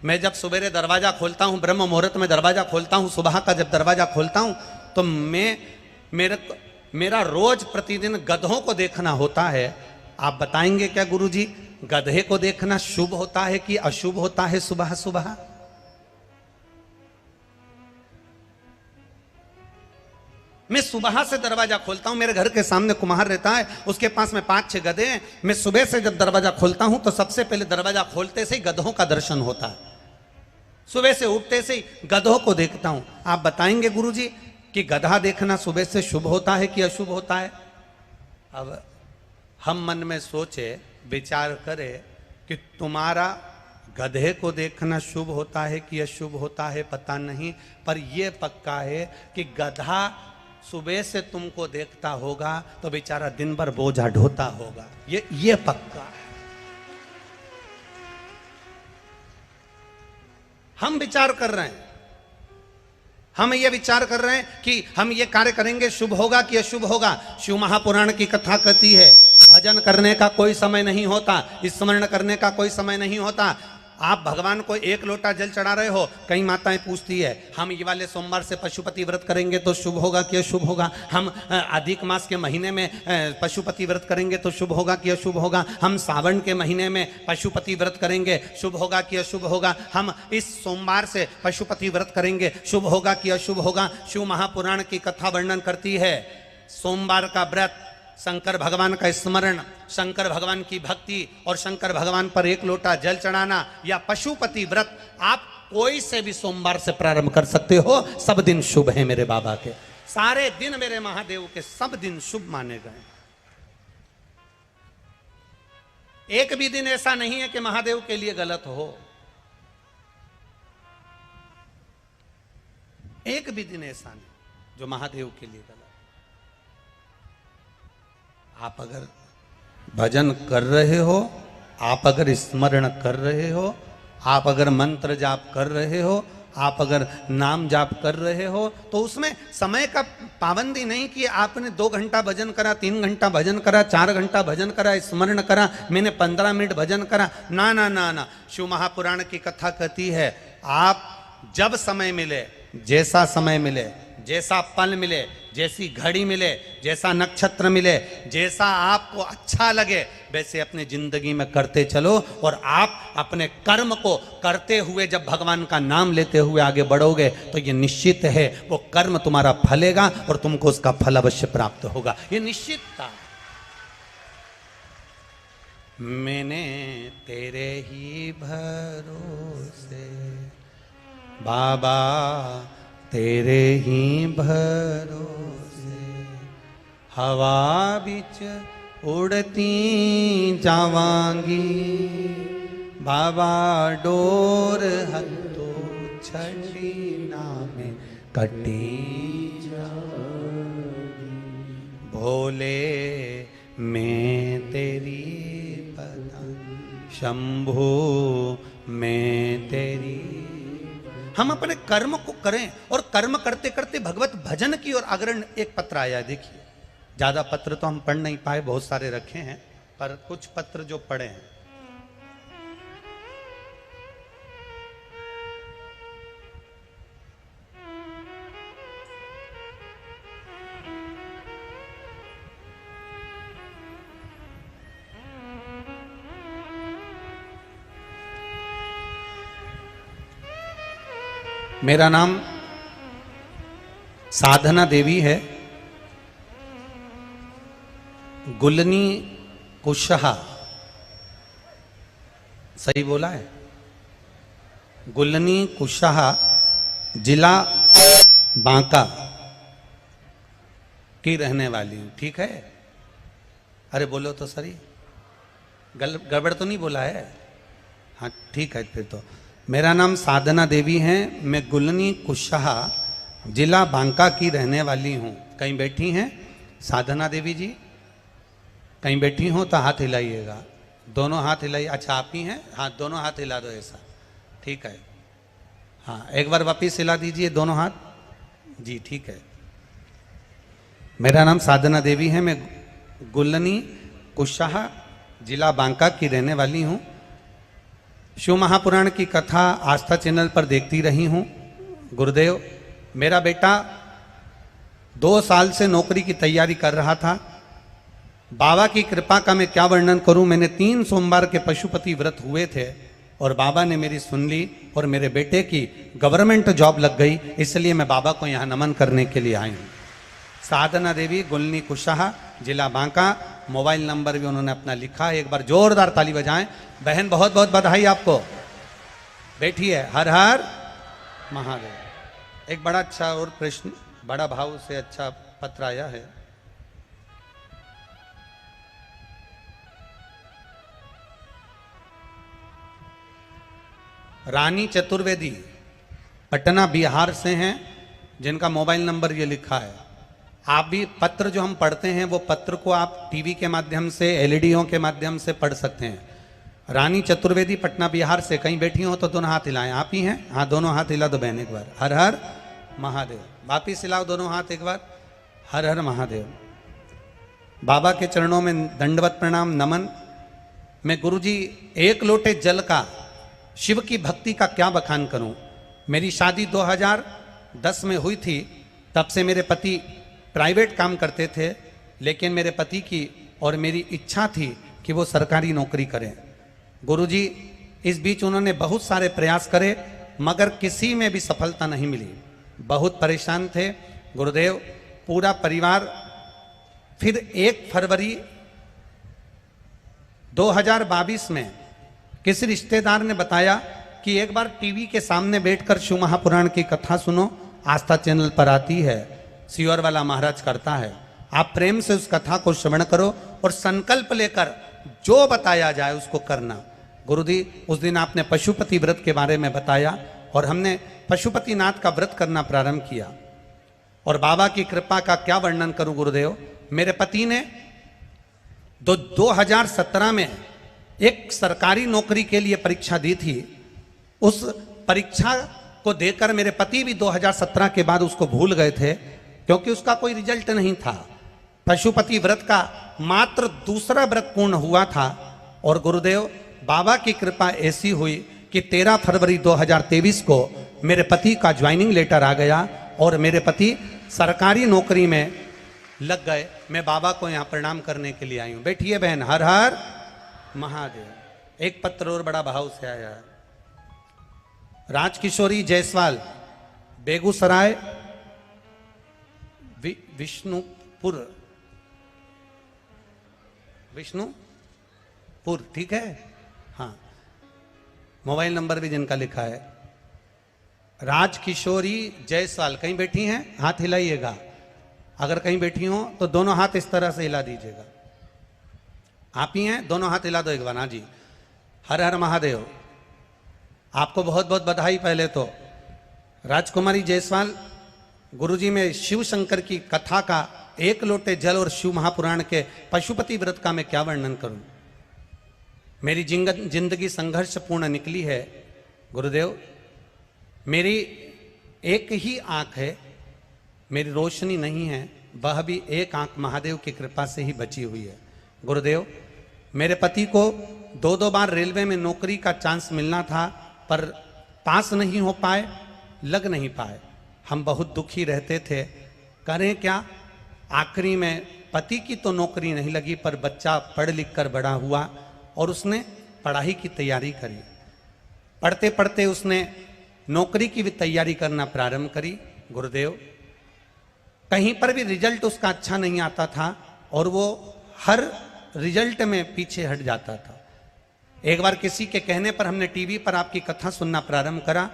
मैं जब सवेरे दरवाजा खोलता हूं, ब्रह्म मुहूर्त में दरवाजा खोलता हूं, सुबह का जब दरवाजा खोलता हूं, तो मेरा रोज प्रतिदिन गधों को देखना होता है। आप बताएंगे क्या गुरुजी, गधे को देखना शुभ होता है कि अशुभ होता है सुबह सुबह? मैं सुबह से दरवाजा खोलता हूं, मेरे घर के सामने कुम्हार रहता है, उसके पास में 5-6 गधे हैं। मैं सुबह से जब दरवाजा खोलता हूं तो सबसे पहले दरवाजा खोलते से ही गधों का दर्शन होता है, सुबह से उठते से ही गधों को देखता हूं। आप बताएंगे गुरुजी कि गधा देखना सुबह से शुभ होता है कि अशुभ होता है? अब हम मन में सोचे, विचार करें कि तुम्हारा गधे को देखना शुभ होता है कि अशुभ होता है पता नहीं, पर यह पक्का है कि गधा सुबह से तुमको देखता होगा तो बेचारा दिन भर बोझा ढोता होगा, ये पक्का है। हम विचार कर रहे हैं, हम ये विचार कर रहे हैं कि हम ये कार्य करेंगे शुभ होगा कि अशुभ होगा। शिव महापुराण की कथा कहती है, भजन करने का कोई समय नहीं होता, स्मरण करने का कोई समय नहीं होता। आप भगवान को एक लोटा जल चढ़ा रहे हो, कई माताएं पूछती है हम ये वाले सोमवार से पशुपति व्रत करेंगे तो शुभ होगा कि अशुभ होगा, हम अधिक मास के महीने में पशुपति व्रत करेंगे तो शुभ होगा कि अशुभ होगा, हम सावन के महीने में पशुपति व्रत करेंगे शुभ होगा कि अशुभ होगा, हम इस सोमवार से पशुपति व्रत करेंगे शुभ होगा कि अशुभ होगा। शिव महापुराण की कथा वर्णन करती है सोमवार का व्रत, शंकर भगवान का स्मरण, शंकर भगवान की भक्ति और शंकर भगवान पर एक लोटा जल चढ़ाना या पशुपति व्रत आप कोई से भी सोमवार से प्रारंभ कर सकते हो। सब दिन शुभ है मेरे बाबा के, सारे दिन मेरे महादेव के सब दिन शुभ माने गए। एक भी दिन ऐसा नहीं है कि महादेव के लिए गलत हो, एक भी दिन ऐसा नहीं जो महादेव के लिए गलत। आप अगर भजन कर रहे हो, आप अगर स्मरण कर रहे हो, आप अगर मंत्र जाप कर रहे हो, आप अगर नाम जाप कर रहे हो, तो उसमें समय का पाबंदी नहीं कि आपने 2 घंटा भजन करा, 3 घंटा भजन करा, 4 घंटा भजन करा, स्मरण करा, मैंने 15 मिनट भजन करा। ना ना ना ना, शिव महापुराण की कथा कहती है आप जब समय मिले, जैसा समय मिले, जैसा पल मिले, जैसी घड़ी मिले, जैसा नक्षत्र मिले, जैसा आपको अच्छा लगे वैसे अपने जिंदगी में करते चलो। और आप अपने कर्म को करते हुए जब भगवान का नाम लेते हुए आगे बढ़ोगे तो ये निश्चित है वो कर्म तुम्हारा फलेगा और तुमको उसका फल अवश्य प्राप्त होगा, ये निश्चित था। मैंने तेरे ही भरोसे बाबा, तेरे ही भरोसे हवा बिच उड़ती जावांगी, बाबा डोर हथो छड़ी नामे कटी जाऊंगी। भोले मैं तेरी पतंग, शंभू मैं तेरी। हम अपने कर्म को करें और कर्म करते करते भगवत भजन की ओर अग्रणी। एक पत्र आया है, देखिए, ज्यादा पत्र तो हम पढ़ नहीं पाए, बहुत सारे रखे हैं, पर कुछ पत्र जो पढ़े हैं। मेरा नाम साधना देवी है, गुलनी कुशहा, सही बोला है? गुलनी कुशहा, जिला बांका की रहने वाली हूं। ठीक है? अरे बोलो तो सही, गड़बड़ तो नहीं बोला है? हाँ ठीक है। फिर तो मेरा नाम साधना देवी है, मैं गुलनी कुशहा, जिला बांका की रहने वाली हूँ। कहीं बैठी हैं साधना देवी जी? कहीं बैठी हो तो हाथ हिलाइएगा, दोनों हाथ हिलाइए। अच्छा आप ही हैं? हाँ दोनों हाथ हिला दो ऐसा, ठीक है। हाँ एक बार वापिस हिला दीजिए दोनों हाथ जी, ठीक है। मेरा नाम साधना देवी है, मैं गुलनी कुशहा, जिला बांका की रहने वाली हूँ। शिव महापुराण की कथा आस्था चैनल पर देखती रही हूँ। गुरुदेव, मेरा बेटा 2 साल से नौकरी की तैयारी कर रहा था। बाबा की कृपा का मैं क्या वर्णन करूं, मैंने 3 सोमवार के पशुपति व्रत हुए थे और बाबा ने मेरी सुन ली और मेरे बेटे की गवर्नमेंट जॉब लग गई, इसलिए मैं बाबा को यहाँ नमन करने के लिए आई हूँ। साधना देवी, गुलनी कुशहा, जिला बांका, मोबाइल नंबर भी उन्होंने अपना लिखा है। एक बार जोरदार ताली बजाएं। बहन बहुत बहुत बधाई आपको, बैठिए। हर हर महादेव। एक बड़ा अच्छा और प्रश्न, बड़ा भाव से अच्छा पत्र आया है। रानी चतुर्वेदी पटना बिहार से हैं, जिनका मोबाइल नंबर ये लिखा है। आप भी पत्र जो हम पढ़ते हैं वो पत्र को आप टीवी के माध्यम से, एलईडीओं के माध्यम से पढ़ सकते हैं। रानी चतुर्वेदी पटना बिहार से, कहीं बैठी हो तो दोनों हाथ हिलाएं। आप ही हैं? हाँ दोनों हाथ हिला दो बहन एक बार। हर हर महादेव। वापिस हिलाओ दोनों हाथ एक बार। हर हर महादेव। बाबा के चरणों में दंडवत प्रणाम नमन। मैं गुरुजी 1 लोटे जल का शिव की भक्ति का क्या बखान करूं। मेरी शादी 2010 में हुई थी, तब से मेरे पति प्राइवेट काम करते थे, लेकिन मेरे पति की और मेरी इच्छा थी कि वो सरकारी नौकरी करें। गुरुजी इस बीच उन्होंने बहुत सारे प्रयास करे, मगर किसी में भी सफलता नहीं मिली। बहुत परेशान थे गुरुदेव, पूरा परिवार। फिर 1 फरवरी 2022 में किसी रिश्तेदार ने बताया कि एक बार टीवी के सामने बैठकर शिव महापुराण की कथा सुनो, आस्था चैनल पर आती है, सियोर वाला महाराज करता है, आप प्रेम से उस कथा को श्रवण करो और संकल्प लेकर जो बताया जाए उसको करना। गुरुजी उस दिन आपने पशुपति व्रत के बारे में बताया और हमने पशुपतिनाथ का व्रत करना प्रारंभ किया। और बाबा की कृपा का क्या वर्णन करूं गुरुदेव। मेरे पति ने 2017 में एक सरकारी नौकरी के लिए परीक्षा दी थी। उस परीक्षा को देकर मेरे पति भी 2017 के बाद उसको भूल गए थे, क्योंकि उसका कोई रिजल्ट नहीं था। पशुपति व्रत का मात्र दूसरा व्रत पूर्ण हुआ था और गुरुदेव बाबा की कृपा ऐसी हुई कि 13 फरवरी 2023 को मेरे पति का ज्वाइनिंग लेटर आ गया और मेरे पति सरकारी नौकरी में लग गए। मैं बाबा को यहाँ प्रणाम करने के लिए आई हूँ। बैठिए बहन। हर हर महादेव। एक पत्र और बड़ा भाव से आया है। राजकिशोरी जायसवाल, बेगूसराय विष्णुपुर, ठीक है। हाँ, मोबाइल नंबर भी जिनका लिखा है राजकिशोरी जायसवाल। कहीं बैठी हैं? हाथ हिलाइएगा। अगर कहीं बैठी हो तो दोनों हाथ इस तरह से हिला दीजिएगा। आप ही हैं? दोनों हाथ हिला दो एक बार। हाँ जी। हर हर महादेव। आपको बहुत बहुत बधाई। पहले तो राजकुमारी जायसवाल, गुरुजी में शिव शंकर की कथा का 1 लोटे जल और शिव महापुराण के पशुपति व्रत का मैं क्या वर्णन करूं। मेरी जिंदगी संघर्षपूर्ण निकली है गुरुदेव। मेरी एक ही आंख है, मेरी रोशनी नहीं है, वह भी एक आंख महादेव की कृपा से ही बची हुई है। गुरुदेव मेरे पति को 2 बार रेलवे में नौकरी का चांस मिलना था, पर पास नहीं हो पाए, लग नहीं पाए। हम बहुत दुखी रहते थे, करें क्या। आखिरी में पति की तो नौकरी नहीं लगी, पर बच्चा पढ़ लिख कर बड़ा हुआ और उसने पढ़ाई की तैयारी करी। पढ़ते पढ़ते उसने नौकरी की भी तैयारी करना प्रारंभ करी। गुरुदेव कहीं पर भी रिजल्ट उसका अच्छा नहीं आता था और वो हर रिजल्ट में पीछे हट जाता था। एक बार किसी के कहने पर हमने टीवी पर आपकी कथा सुनना प्रारंभ करा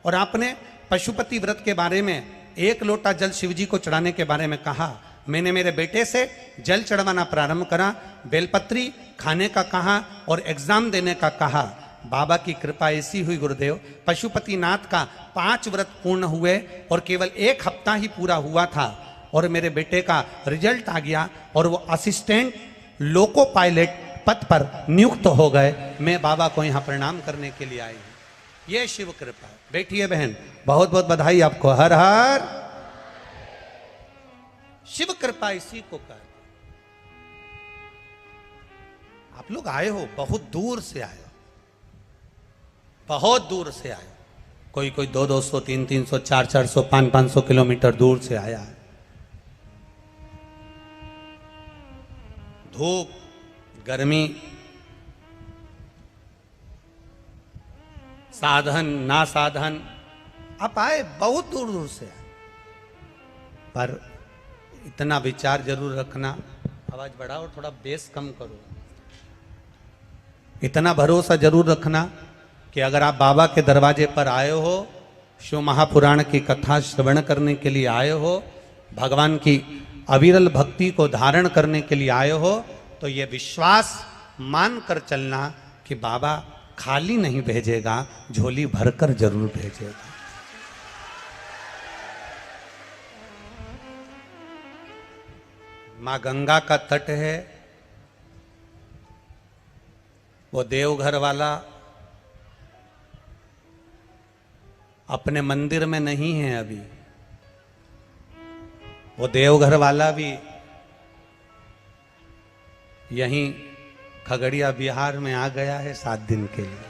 और आपने पशुपति व्रत के बारे में 1 लोटा जल शिवजी को चढ़ाने के बारे में कहा। मैंने मेरे बेटे से जल चढ़वाना प्रारंभ करा, बेलपत्री खाने का कहा और एग्जाम देने का कहा। बाबा की कृपा ऐसी हुई गुरुदेव, पशुपतिनाथ का 5 व्रत पूर्ण हुए और केवल 1 हफ्ता ही पूरा हुआ था और मेरे बेटे का रिजल्ट आ गया और वो असिस्टेंट लोको पायलट पद पर नियुक्त हो गए। मैं बाबा को यहाँ प्रणाम करने के लिए आई हूँ। ये शिव कृपा। बैठिए बहन, बहुत बहुत बधाई आपको। हर हर। शिव कृपा इसी को कर। आप लोग आए हो, बहुत दूर से आए हो, बहुत दूर से आए हो। कोई 200, 300, 400, 500 किलोमीटर दूर से आया है। धूप, गर्मी, साधन ना साधन, आप आए बहुत दूर दूर से आए, पर इतना विचार जरूर रखना। आवाज बढ़ाओ, थोड़ा बेस कम करो। इतना भरोसा जरूर रखना कि अगर आप बाबा के दरवाजे पर आए हो, शिव महापुराण की कथा श्रवण करने के लिए आए हो, भगवान की अविरल भक्ति को धारण करने के लिए आए हो, तो ये विश्वास मान कर चलना कि बाबा खाली नहीं भेजेगा, झोली भरकर जरूर भेजेगा। मां गंगा का तट है, वो देवघर वाला अपने मंदिर में नहीं है अभी। वो देवघर वाला भी यहीं खगड़िया बिहार में आ गया है 7 दिन के लिए।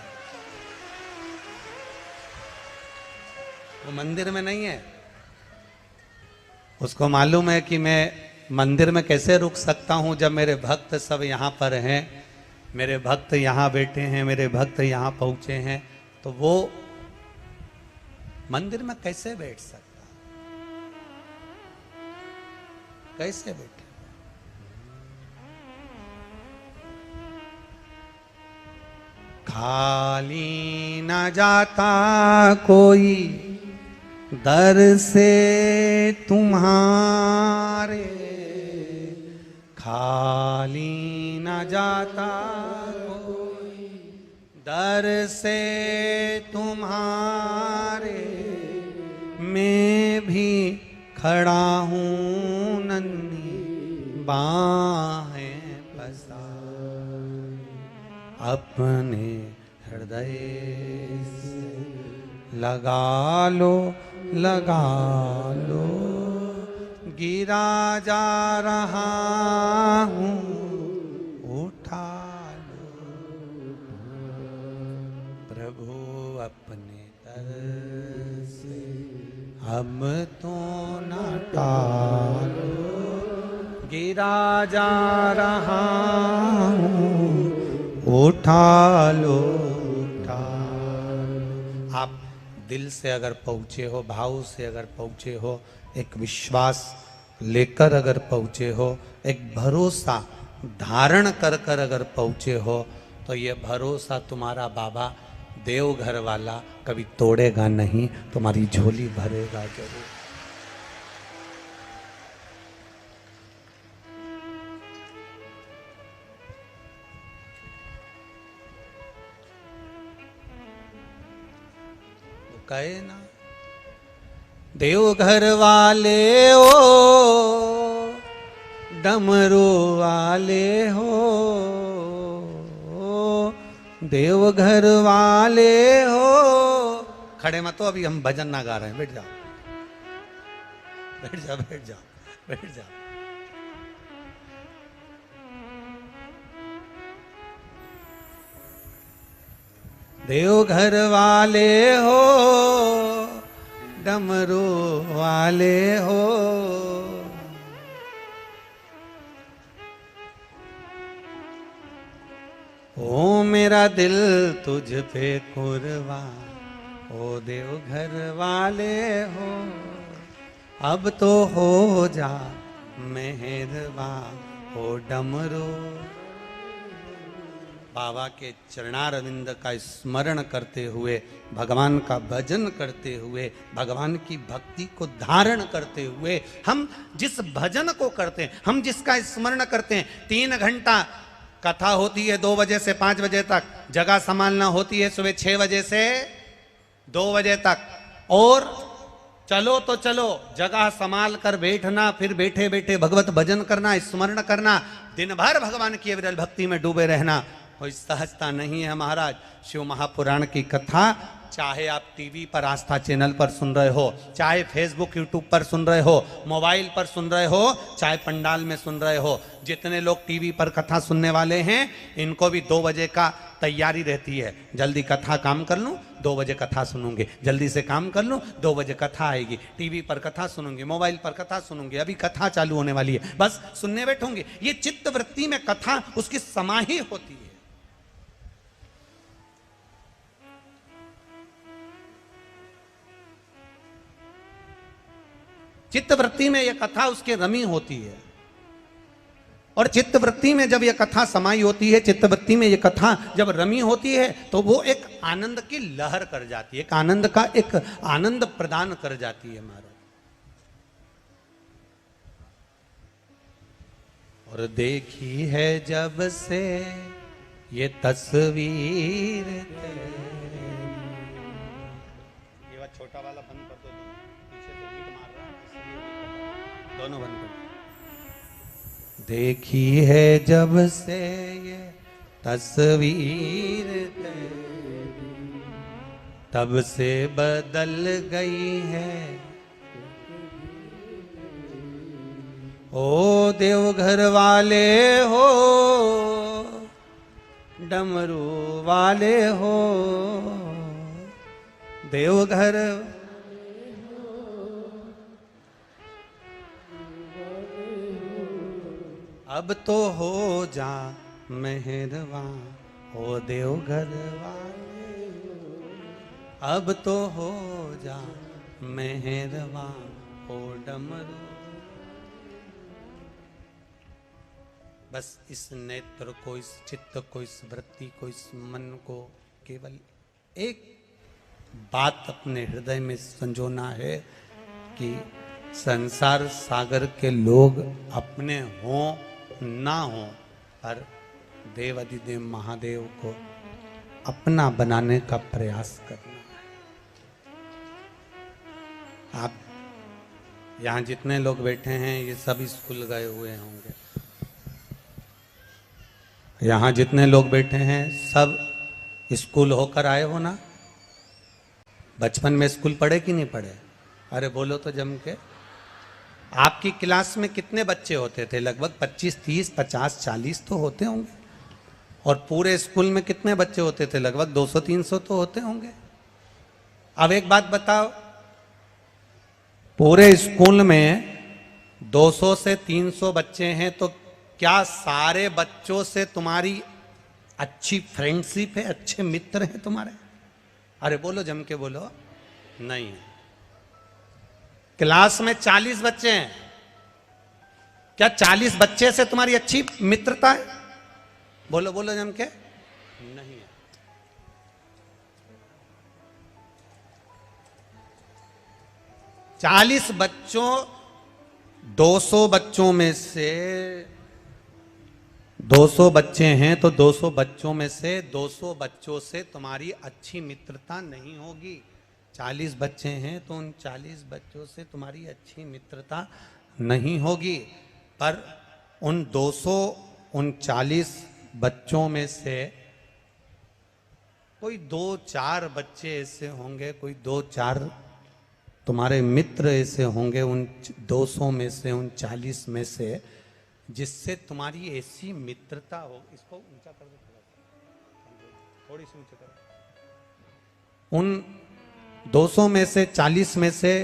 वो मंदिर में नहीं है। उसको मालूम है कि मैं मंदिर में कैसे रुक सकता हूं जब मेरे भक्त सब यहां पर हैं, मेरे भक्त यहां बैठे हैं, मेरे भक्त यहां पहुंचे हैं, तो वो मंदिर में कैसे बैठ सकता, कैसे बैठे। खाली न जाता कोई दर से तुम्हारे, खाली न जाता कोई दर से तुम्हारे, मैं भी खड़ा हूँ नन्ही बाहें पसारे, अपने हृदय से लगा लो, लगा लो, गिरा जा रहा हूँ उठा लो, प्रभु अपने दर से अब तो न टालो, गिरा जा रहा हूँ उठा लो, उठा लो। आप दिल से अगर पहुँचे हो, भाव से अगर पहुँचे हो, एक विश्वास लेकर अगर पहुँचे हो, एक भरोसा धारण कर कर अगर पहुँचे हो, तो ये भरोसा तुम्हारा बाबा देवघर वाला कभी तोड़ेगा नहीं, तुम्हारी झोली भरेगा जरूर। कहे ना, देवघर वाले हो, डमरू वाले हो, देवघर वाले हो। खड़े मत हो, अभी हम भजन ना गा रहे हैं, बैठ जाओ, बैठ जाओ, बैठ जाओ, बैठ जाओ। देवघर वाले हो, डमरू वाले हो, ओ मेरा दिल तुझ पे कुर्बान, ओ देवघर वाले हो, अब तो हो जा मेहरबान, ओ डमरू। बाबा के चरणारविंद का स्मरण करते हुए, भगवान का भजन करते हुए, भगवान की भक्ति को धारण करते हुए, हम जिस भजन को करते हैं, हम जिसका स्मरण करते हैं, 3 घंटा कथा होती है 2 बजे से 5 बजे तक, जगह संभालना होती है सुबह 6 बजे से 2 बजे तक, और चलो तो चलो, जगह संभाल कर बैठना, फिर बैठे बैठे भगवत भजन करना, स्मरण करना, दिन भर भगवान की अविरल भक्ति में डूबे रहना, कोई सहजता नहीं है महाराज। शिव महापुराण की कथा चाहे आप टीवी पर आस्था चैनल पर सुन रहे हो, चाहे फेसबुक यूट्यूब पर सुन रहे हो, मोबाइल पर सुन रहे हो, चाहे पंडाल में सुन रहे हो, जितने लोग टीवी पर कथा सुनने वाले हैं, इनको भी 2 बजे का तैयारी रहती है। जल्दी कथा काम कर लूँ, 2 बजे कथा सुनूंगे, जल्दी से काम कर लूँ, 2 बजे कथा आएगी, टीवी पर कथा सुनूंगी, मोबाइल पर कथा सुनूंगी, अभी कथा चालू होने वाली है, बस सुनने बैठूंगी। ये चित्त वृत्ति में कथा उसकी समाही होती है। चित्त वृत्ति में यह कथा उसके रमी होती है, और चित्त वृत्ति में जब यह कथा समाई होती है, चित्त वृत्ति में यह कथा जब रमी होती है, तो वो एक आनंद की लहर कर जाती है, एक आनंद का एक आनंद प्रदान कर जाती है महाराज। और देखी है जब से ये तस्वीर, ये छोटा वाला बंद कर दो, पीछे से बीट मार रहा है, दोनों बंद कर। देखी है जब से ये तस्वीर तेरी, तब से बदल गई है, ओ देवघर वाले हो, डमरू वाले हो, देवघर अब तो हो जा मेहरबान हो देवघर वाले, अब तो हो जा मेहरबान हो डमरू। बस इस नेत्र को, इस चित्त को, इस वृत्ति को, इस मन को केवल एक बात अपने हृदय में संजोना है कि संसार सागर के लोग अपने हों ना हों, पर देव अधिदेव महादेव को अपना बनाने का प्रयास करना है। आप यहाँ जितने लोग बैठे हैं ये सब स्कूल गए हुए होंगे, यहाँ जितने लोग बैठे हैं सब स्कूल होकर आए हो ना। बचपन में स्कूल पढ़े कि नहीं पढ़े? अरे बोलो तो जम के। आपकी क्लास में कितने बच्चे होते थे? लगभग 25, 30, 50, 40 तो होते होंगे। और पूरे स्कूल में कितने बच्चे होते थे? लगभग 200, 300 तो होते होंगे। अब एक बात बताओ, पूरे स्कूल में 200 से 300 बच्चे हैं, तो क्या सारे बच्चों से तुम्हारी अच्छी फ्रेंडशिप है, अच्छे मित्र हैं तुम्हारे? अरे बोलो, जम के बोलो। नहीं है। क्लास में 40 बच्चे हैं, क्या 40 बच्चे से तुम्हारी अच्छी मित्रता है? बोलो बोलो जम के। नहीं है। 40 बच्चों, 200 बच्चों में से 200 बच्चे हैं, तो 200 बच्चों में से 200 बच्चों से तुम्हारी अच्छी मित्रता नहीं होगी। 40 बच्चे हैं तो उन 40 बच्चों से तुम्हारी अच्छी मित्रता नहीं होगी। पर उन 239 बच्चों में से कोई 2-4 बच्चे ऐसे होंगे, कोई 2-4 तुम्हारे मित्र ऐसे होंगे उन 200 में से, उन 40 में से, जिससे तुम्हारी ऐसी मित्रता हो। इसको ऊंचा कर दो, थोड़ी सी ऊंचा करो। उन 200 में से, 40 में से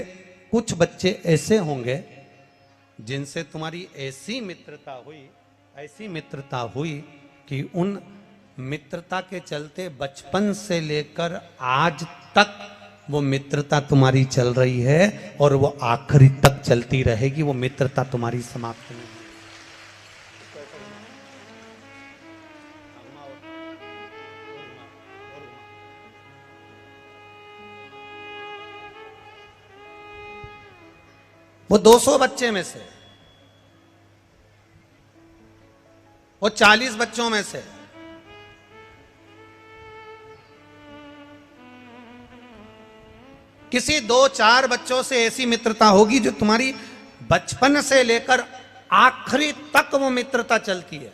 कुछ बच्चे ऐसे होंगे जिनसे तुम्हारी ऐसी मित्रता हुई कि उन मित्रता के चलते बचपन से लेकर आज तक वो मित्रता तुम्हारी चल रही है और वो आखिरी तक चलती रहेगी। वो मित्रता तुम्हारी समाप्त नहीं। वो 200 बच्चे में से, वो 40 बच्चों में से किसी 2-4 बच्चों से ऐसी मित्रता होगी जो तुम्हारी बचपन से लेकर आखिरी तक वो मित्रता चलती है।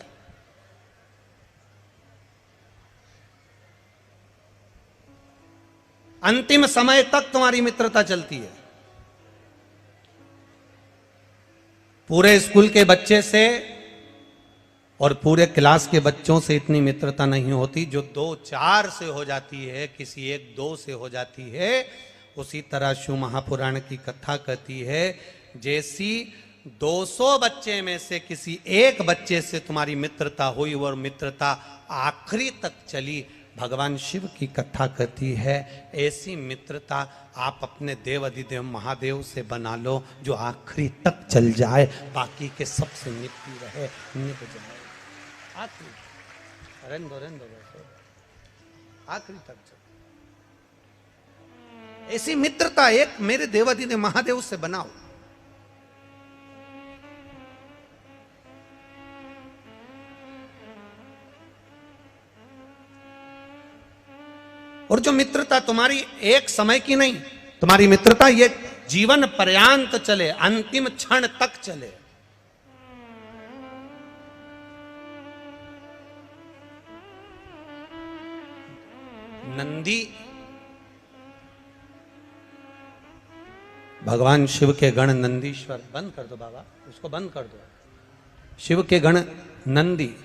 अंतिम समय तक तुम्हारी मित्रता चलती है। पूरे स्कूल के बच्चे से और पूरे क्लास के बच्चों से इतनी मित्रता नहीं होती जो 2-4 से हो जाती है, किसी 1-2 से हो जाती है। उसी तरह शिव महापुराण की कथा कहती है, जैसी 200 बच्चे में से किसी एक बच्चे से तुम्हारी मित्रता हुई और मित्रता आखिरी तक चली, भगवान शिव की कथा कहती है ऐसी मित्रता आप अपने देव अधिदेव महादेव से बना लो जो आखिरी तक चल जाए, बाकी के सबसे निपटी रहे, निप जाए आखिरी, आखिरी तक चल। ऐसी मित्रता एक मेरे देव अधिदेव महादेव से बनाओ। और जो मित्रता तुम्हारी एक समय की नहीं, तुम्हारी मित्रता ये जीवन पर्यांत चले, अंतिम क्षण तक चले। नंदी भगवान शिव के गण नंदीश्वर, बंद कर दो बाबा, उसको बंद कर दो। शिव के गण नंदी,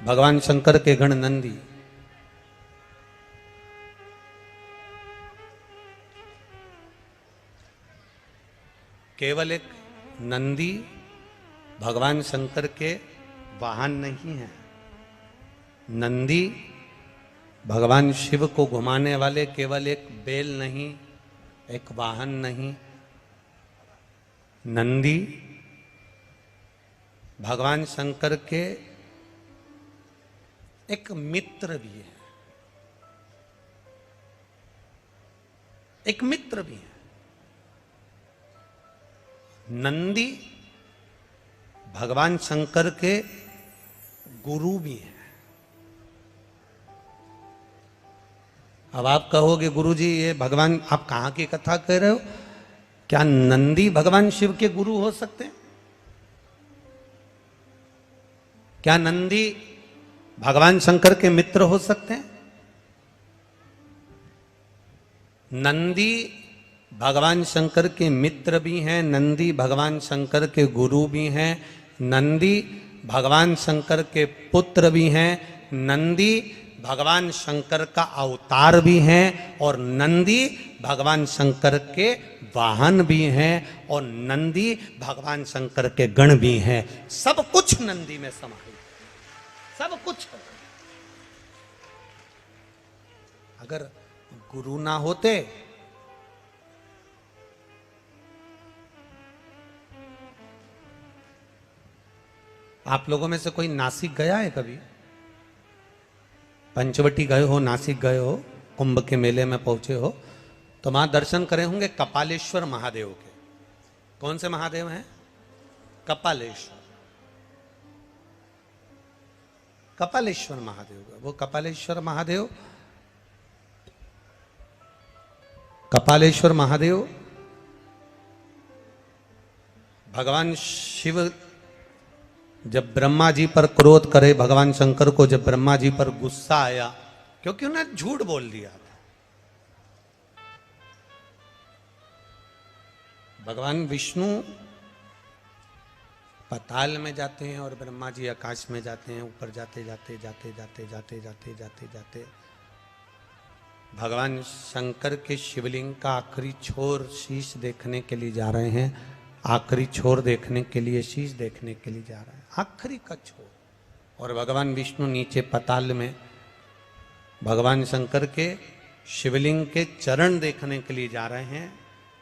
भगवान शंकर के गण नंदी, केवल एक नंदी भगवान शंकर के वाहन नहीं है। नंदी भगवान शिव को घुमाने वाले केवल एक बैल नहीं, एक वाहन नहीं। नंदी भगवान शंकर के एक मित्र भी है, एक मित्र भी है। नंदी भगवान शंकर के गुरु भी हैं। अब आप कहोगे गुरुजी ये भगवान आप कहां की कथा कह रहे हो? क्या नंदी भगवान शिव के गुरु हो सकते हैं? क्या नंदी भगवान शंकर के मित्र हो सकते हैं? नंदी भगवान शंकर के मित्र भी हैं, नंदी भगवान शंकर के गुरु भी हैं, नंदी भगवान शंकर के पुत्र भी हैं, नंदी भगवान शंकर का अवतार भी हैं, और नंदी भगवान शंकर के वाहन भी हैं, और नंदी भगवान शंकर के गण भी हैं। सब कुछ नंदी में समाहित, सब कुछ। अगर गुरु ना होते आप लोगों में से कोई नासिक गया है कभी? पंचवटी गए हो, नासिक गए हो, कुंभ के मेले में पहुंचे हो तो वहां दर्शन करे होंगे कपालेश्वर महादेव के। कौन से महादेव हैं? कपालेश्वर, कपालेश्वर महादेव। वो कपालेश्वर महादेव, कपालेश्वर महादेव भगवान शिव जब ब्रह्मा जी पर क्रोध करे, भगवान शंकर को जब ब्रह्मा जी पर गुस्सा आया क्योंकि उन्हें झूठ बोल दिया था, भगवान विष्णु पाताल में जाते हैं और ब्रह्मा जी आकाश में जाते हैं। ऊपर जाते जाते जाते जाते जाते जाते जाते जाते भगवान शंकर के शिवलिंग का आखिरी छोर शीश देखने के लिए जा रहे हैं। आखिरी छोर देखने के लिए, शीश देखने के लिए जा रहे हैं, आखिरी का छोर। और भगवान विष्णु नीचे पाताल में भगवान शंकर के शिवलिंग के चरण देखने के लिए जा रहे हैं।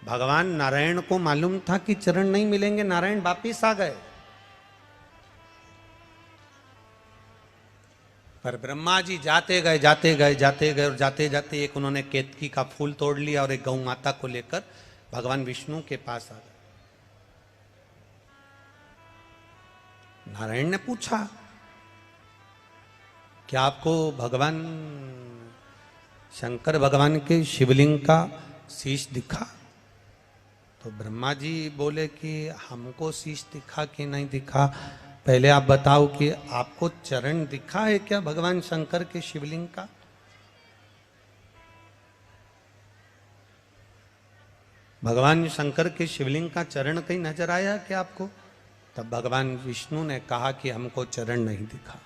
भगवान नारायण को मालूम था कि चरण नहीं मिलेंगे, नारायण वापिस आ गए। पर ब्रह्मा जी जाते गए जाते गए जाते गए और जाते जाते एक उन्होंने केतकी का फूल तोड़ लिया और एक गौ माता को लेकर भगवान विष्णु के पास आ गए। नारायण ने पूछा क्या आपको भगवान शंकर भगवान के शिवलिंग का शीश दिखा? तो ब्रह्मा जी बोले कि हमको शीश दिखा कि नहीं दिखा, पहले आप बताओ कि आपको चरण दिखा है क्या भगवान शंकर के शिवलिंग का? भगवान शंकर के शिवलिंग का चरण कहीं नजर आया क्या आपको? तब भगवान विष्णु ने कहा कि हमको चरण नहीं दिखा।